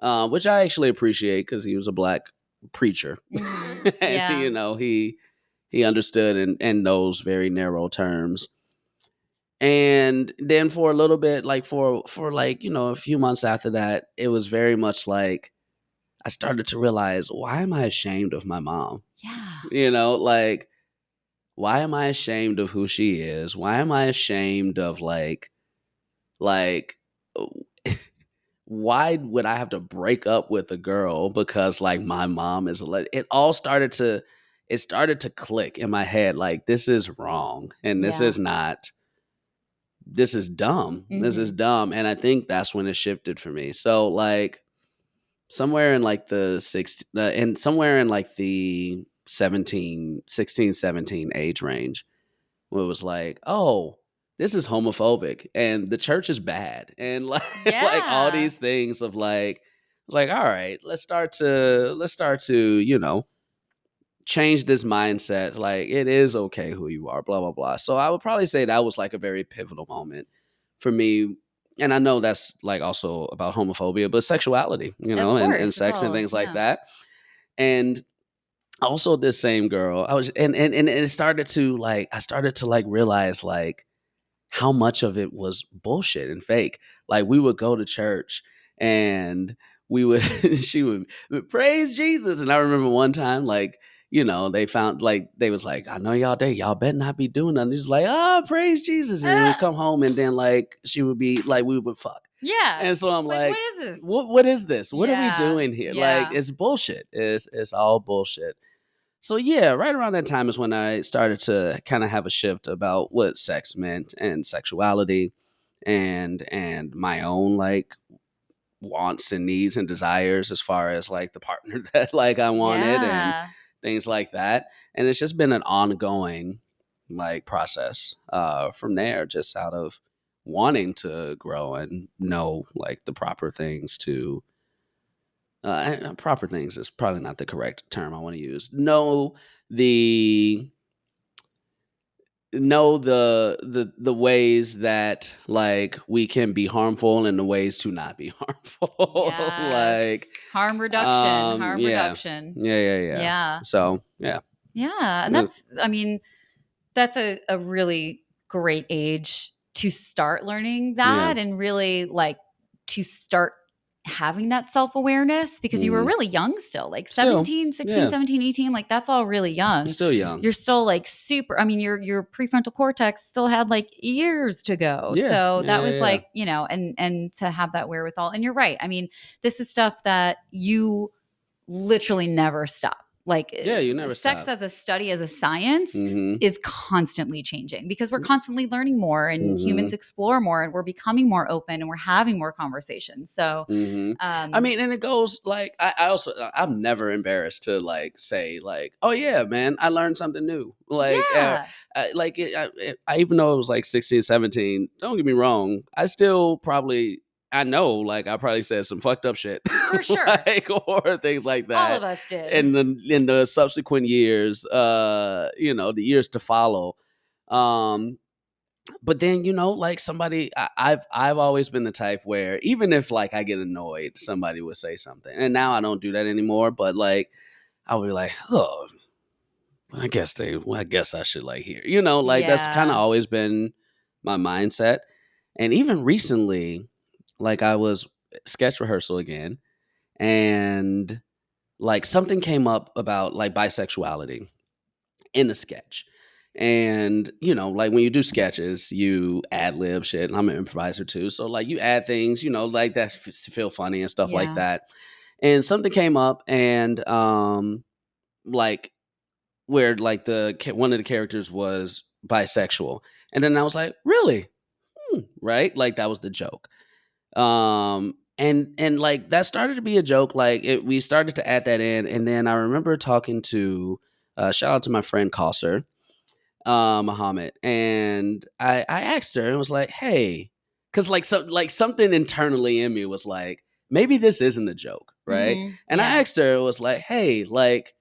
Speaker 2: blah, which I actually appreciate because he was a black preacher. And
Speaker 1: Yeah.
Speaker 2: you know, he understood and knows very narrow terms. And then for a little bit, like for like, you know, a few months after that, it was very much like I started to realize, why am I ashamed of my mom?
Speaker 1: Yeah.
Speaker 2: You know, like, why am I ashamed of who she is? Why am I ashamed of like why would I have to break up with a girl because like my mom is it all started to, it started to click in my head, like this is wrong, and this is not, this is dumb. This is dumb. And I think that's when it shifted for me. So like somewhere in like the and somewhere in like the 16, 17 age range, where it was like, oh, this is homophobic and the church is bad. And like, like all these things of like, I was like, all right, let's start to, you know, change this mindset. Like it is okay who you are, blah, blah, blah. So I would probably say that was like a very pivotal moment for me. And I know that's like also about homophobia, but sexuality, you
Speaker 1: Of
Speaker 2: know, and
Speaker 1: course.
Speaker 2: sex and things like that. And also this same girl, I was, and it started to like, I started to like realize like how much of it was bullshit and fake. Like we would go to church and we would, she would praise Jesus. And I remember one time, like, you know, they found like, they was like, I know y'all there, y'all better not be doing nothing. He's like, oh, praise Jesus. And then we come home and then like, she would be like, we would fuck.
Speaker 1: Yeah.
Speaker 2: And so I'm like,
Speaker 1: what is this?
Speaker 2: What is this? What are we doing here? Like, it's bullshit. It's all bullshit. So yeah, right around that time is when I started to kind of have a shift about what sex meant and sexuality, and my own like wants and needs and desires as far as like the partner that like I wanted and things like that. And it's just been an ongoing like process from there, just out of wanting to grow and know like the proper things to proper things is probably not the correct term I want to use. The know the ways that like we can be harmful and the ways to not be harmful. Like
Speaker 1: harm reduction, reduction.
Speaker 2: Yeah. So
Speaker 1: yeah, and that's, I mean, that's a really great age to start learning that, and really like to start having that self-awareness, because you were really young still, like 17, 16, 17, 18, like that's all really young.
Speaker 2: Still young.
Speaker 1: You're still like super, I mean, your prefrontal cortex still had like years to go. So that was like, you know, and to have that wherewithal. And you're right. I mean, this is stuff that you literally never stop. Like
Speaker 2: you never
Speaker 1: sex
Speaker 2: stop.
Speaker 1: as a study, as a science is constantly changing because we're constantly learning more and humans explore more and we're becoming more open and we're having more conversations. So,
Speaker 2: I mean, and it goes like, I'm never embarrassed to like say like, oh yeah, man, I learned something new. Like, I even though it was like 16, 17, don't get me wrong. I still probably, I know, like I probably said some fucked up shit
Speaker 1: for sure,
Speaker 2: like, or things like that.
Speaker 1: All of us did.
Speaker 2: In the subsequent years, the years to follow. But then, like somebody, I've always been the type where even if like I get annoyed, somebody would say something, and now I don't do that anymore. But like I would be like, oh, I guess I should like hear, like that's kind of always been my mindset. And even recently, like I was sketch rehearsal again, and like something came up about like bisexuality in the sketch. And like when you do sketches, you ad lib shit, and I'm an improviser too, so like you add things, like that feel funny and stuff like that. And something came up, and like where like one of the characters was bisexual, and then I was like, really? Right? Like that was the joke. And like that started to be a joke. Like we started to add that in, and then I remember talking to shout out to my friend Kosser, Muhammad, and I asked her and was like, hey, because like something internally in me was like, maybe this isn't a joke, right? And I asked her, it was like, hey, like,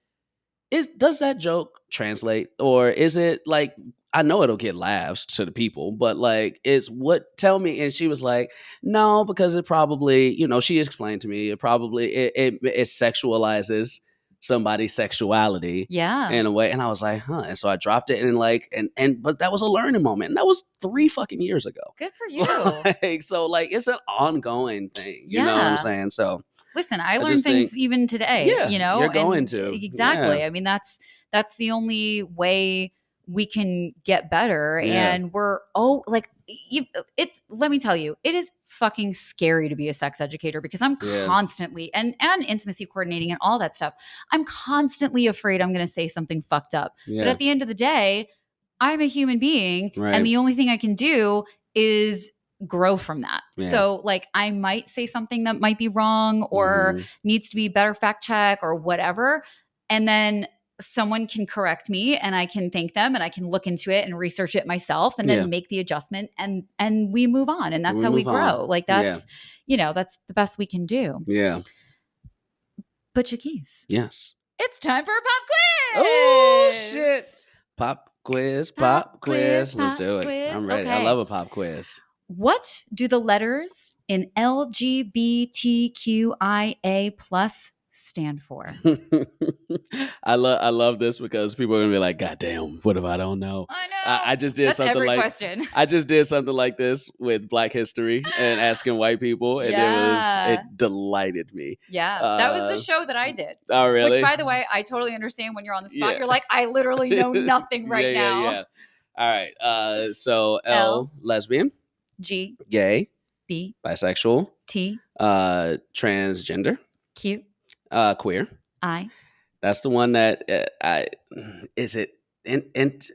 Speaker 2: does that joke translate, or is it like, I know it'll get laughs to the people, but like, tell me. And she was like, no, because it probably, she explained to me, it sexualizes somebody's sexuality in a way. And I was like, huh. And so I dropped it, and like, but that was a learning moment, and that was 3 fucking years ago.
Speaker 1: Good for you.
Speaker 2: So like, it's an ongoing thing, you know what I'm saying? So
Speaker 1: listen, I learn things even today,
Speaker 2: you're going to.
Speaker 1: Exactly. I mean, that's the only way we can get better. And let me tell you, it is fucking scary to be a sex educator because I'm constantly and intimacy coordinating and all that stuff. I'm constantly afraid I'm going to say something fucked up. But at the end of the day, I'm a human being, and the only thing I can do is grow from that. So like I might say something that might be wrong or needs to be better fact check or whatever. And then someone can correct me and I can thank them and I can look into it and research it myself and then make the adjustment and we move on. And that's how we grow. Like that's, that's the best we can do.
Speaker 2: Yeah.
Speaker 1: But Jacquis.
Speaker 2: Yes.
Speaker 1: It's time for a pop quiz.
Speaker 2: Oh shit. Pop quiz. Let's do it. I'm ready. Okay. I love a pop quiz.
Speaker 1: What do the letters in LGBTQIA+ stand for?
Speaker 2: I love this because people are gonna be like, God damn, what if I don't know?
Speaker 1: I know.
Speaker 2: I just did something like question. I just did something like this with Black History and asking white people, and it delighted me.
Speaker 1: Yeah, that was the show that I did.
Speaker 2: Oh, really?
Speaker 1: Which, by the way, I totally understand when you're on the spot. Yeah. You're like, I literally know nothing right now.
Speaker 2: Yeah. All right. So L, lesbian.
Speaker 1: G,
Speaker 2: gay.
Speaker 1: B,
Speaker 2: bisexual.
Speaker 1: T,
Speaker 2: transgender.
Speaker 1: Q,
Speaker 2: queer.
Speaker 1: I.
Speaker 2: That's the one that is it intersex?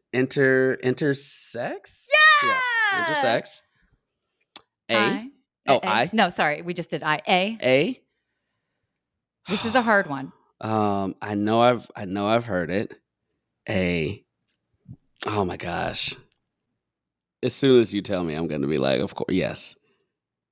Speaker 1: Yeah.
Speaker 2: Yes, intersex. A.
Speaker 1: I. No, sorry, we just did I.
Speaker 2: A.
Speaker 1: This is a hard one.
Speaker 2: I know I've heard it. A. Oh my gosh. As soon as you tell me, I'm going to be like, of course, yes.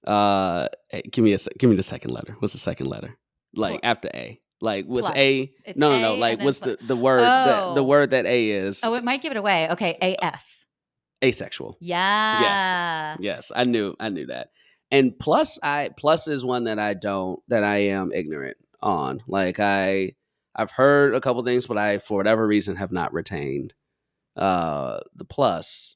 Speaker 2: Give me the second letter. What's the second letter? Like after A. Like what's
Speaker 1: Plus.
Speaker 2: A?
Speaker 1: It's
Speaker 2: no.
Speaker 1: A,
Speaker 2: Like what's the word the word that A is?
Speaker 1: Oh, it might give it away. Okay, AS.
Speaker 2: Asexual.
Speaker 1: Yeah.
Speaker 2: Yes. I knew that. And plus is one that I am ignorant on. Like I've heard a couple things, but I for whatever reason have not retained the plus.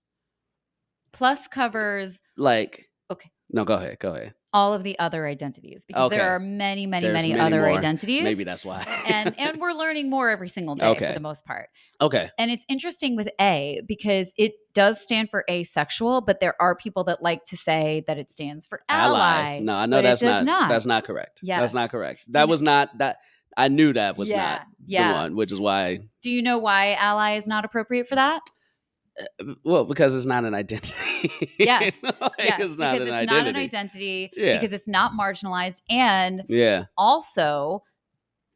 Speaker 2: Plus
Speaker 1: covers
Speaker 2: like
Speaker 1: okay.
Speaker 2: No, go ahead.
Speaker 1: All of the other identities because there are many other
Speaker 2: more.
Speaker 1: identities.
Speaker 2: Maybe that's why.
Speaker 1: and we're learning more every single day for the most part.
Speaker 2: Okay.
Speaker 1: And it's interesting with A because it does stand for asexual, but there are people that like to say that it stands for ally.
Speaker 2: No, I know that's not correct.
Speaker 1: Yes.
Speaker 2: That's not correct. That was not that I knew that was not the one, which is why.
Speaker 1: Do you know why ally is not appropriate for that?
Speaker 2: Well, because it's not an identity.
Speaker 1: Yes.
Speaker 2: Yes,
Speaker 1: because it's not an identity, because it's not marginalized. And also,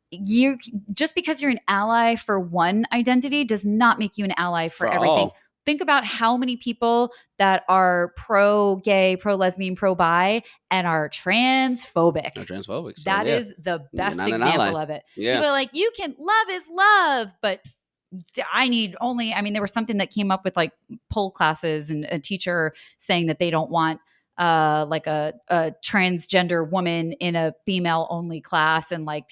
Speaker 1: you just because you're an ally for one identity does not make you an ally for everything. All. Think about how many people that are pro-gay, pro-lesbian, pro-bi, and are transphobic.
Speaker 2: So
Speaker 1: that is the best example of it. People are like, love is love, but I mean, there was something that came up with like poll classes and a teacher saying that they don't want like a transgender woman in a female only class. And like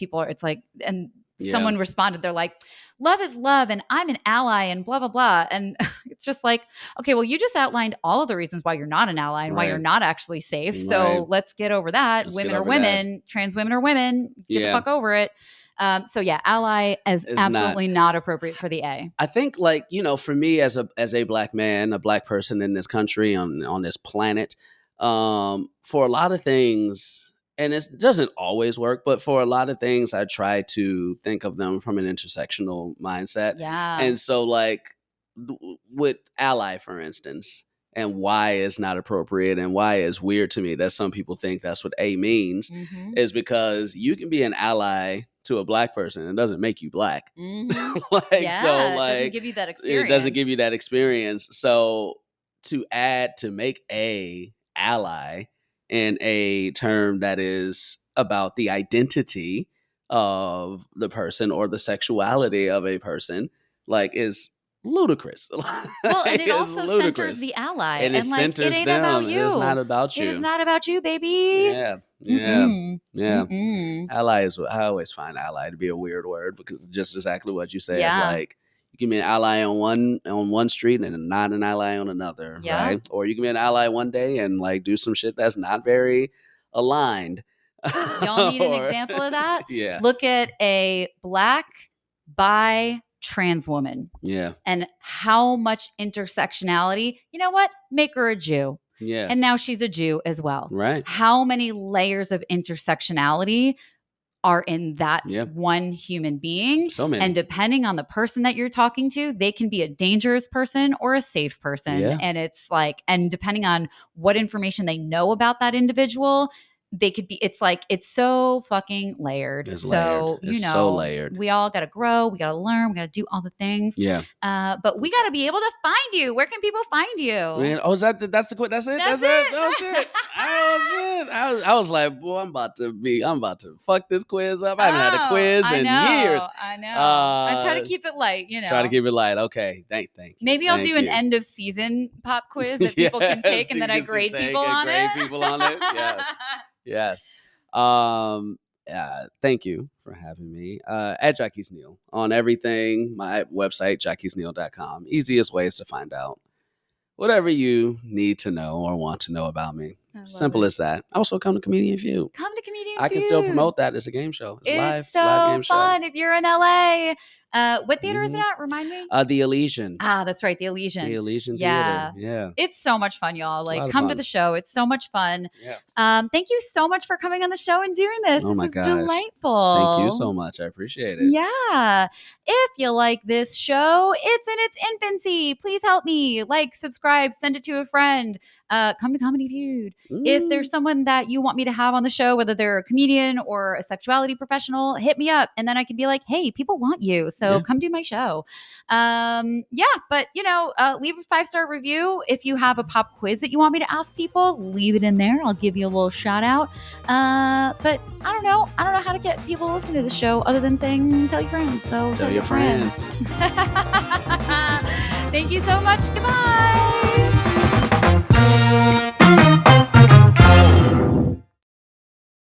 Speaker 1: someone responded, they're like, love is love and I'm an ally and blah, blah, blah. And it's just like, okay, well, you just outlined all of the reasons why you're not an ally and why you're not actually safe. So let's get over that. Women are women, trans women are women, get the fuck over it. So ally is absolutely not appropriate for the A.
Speaker 2: I think like, for me as a black man, a black person in this country, on this planet, for a lot of things, and it doesn't always work, but for a lot of things, I try to think of them from an intersectional mindset.
Speaker 1: Yeah.
Speaker 2: And so like with ally, for instance, and why it's not appropriate and why it's weird to me that some people think that's what A means, is because you can be an ally to a black person. It doesn't make you black.
Speaker 1: Mm-hmm. It doesn't give you that experience.
Speaker 2: It doesn't give you that experience. So to make a ally in a term that is about the identity of the person or the sexuality of a person, like, is ludicrous.
Speaker 1: Well, and it also centers the ally,
Speaker 2: and it
Speaker 1: like,
Speaker 2: centers
Speaker 1: it ain't
Speaker 2: them.
Speaker 1: about you.
Speaker 2: It's not about you.
Speaker 1: It is not about you, baby.
Speaker 2: Yeah. Ally is. I always find ally to be a weird word because just exactly what you said. Like, you can be an ally on one street and not an ally on another, right? Or you can be an ally one day and like do some shit that's not very aligned.
Speaker 1: Y'all need an example of that?
Speaker 2: Yeah.
Speaker 1: Look at a black, bi, trans woman.
Speaker 2: Yeah.
Speaker 1: And how much intersectionality, you know what? Make her a Jew.
Speaker 2: Yeah.
Speaker 1: And now she's a Jew as well.
Speaker 2: Right.
Speaker 1: How many layers of intersectionality are in that one human being?
Speaker 2: So many.
Speaker 1: And depending on the person that you're talking to, they can be a dangerous person or a safe person.
Speaker 2: Yeah.
Speaker 1: And it's like, and depending on what information they know about that individual, they could be, it's like, it's so fucking layered.
Speaker 2: It's
Speaker 1: so,
Speaker 2: layered. It's so layered.
Speaker 1: We all got to grow. We got to learn. We got to do all the things.
Speaker 2: Yeah.
Speaker 1: But we got to be able to find you. Where can people find you?
Speaker 2: Oh, that's it? That's it? That's it? Oh, shit. Oh, shit. I was like, boy, I'm about to fuck this quiz up. I haven't had a quiz in years.
Speaker 1: I know. I try to keep it light,
Speaker 2: Try to keep it light. Okay. Thank you.
Speaker 1: Maybe I'll do an end of season pop quiz that people can take and then I grade people on it.
Speaker 2: Yes. Thank you for having me. At Jacquis Neal on everything. My website, jacquisneal.com. Easiest ways to find out whatever you need to know or want to know about me. Simple as that. Also, come to Comedian Feud.
Speaker 1: Come to Comedian Feud.
Speaker 2: I can still promote that. It's a game show. It's live.
Speaker 1: It's so
Speaker 2: live game
Speaker 1: fun
Speaker 2: show.
Speaker 1: If you're in LA. What theater is it at? Remind me.
Speaker 2: The Elysian.
Speaker 1: That's right. The Elysian.
Speaker 2: The Elysian Theater. Yeah.
Speaker 1: It's so much fun, y'all. Like, come to the show. It's so much fun.
Speaker 2: Yeah.
Speaker 1: Thank you so much for coming on the show and doing this.
Speaker 2: Oh my gosh.
Speaker 1: Delightful.
Speaker 2: Thank you so much. I appreciate it.
Speaker 1: Yeah. If you like this show, it's in its infancy. Please help me. Like, subscribe, send it to a friend. Come to Comedy Feud. If there's someone that you want me to have on the show, whether they're a comedian or a sexuality professional, hit me up. And then I can be like, hey, people want you. So come do my show. But leave a 5-star review. If you have a pop quiz that you want me to ask people, leave it in there. I'll give you a little shout out. But I don't know how to get people to listen to the show other than saying, tell your friends. So tell your friends. Thank you so much. Goodbye.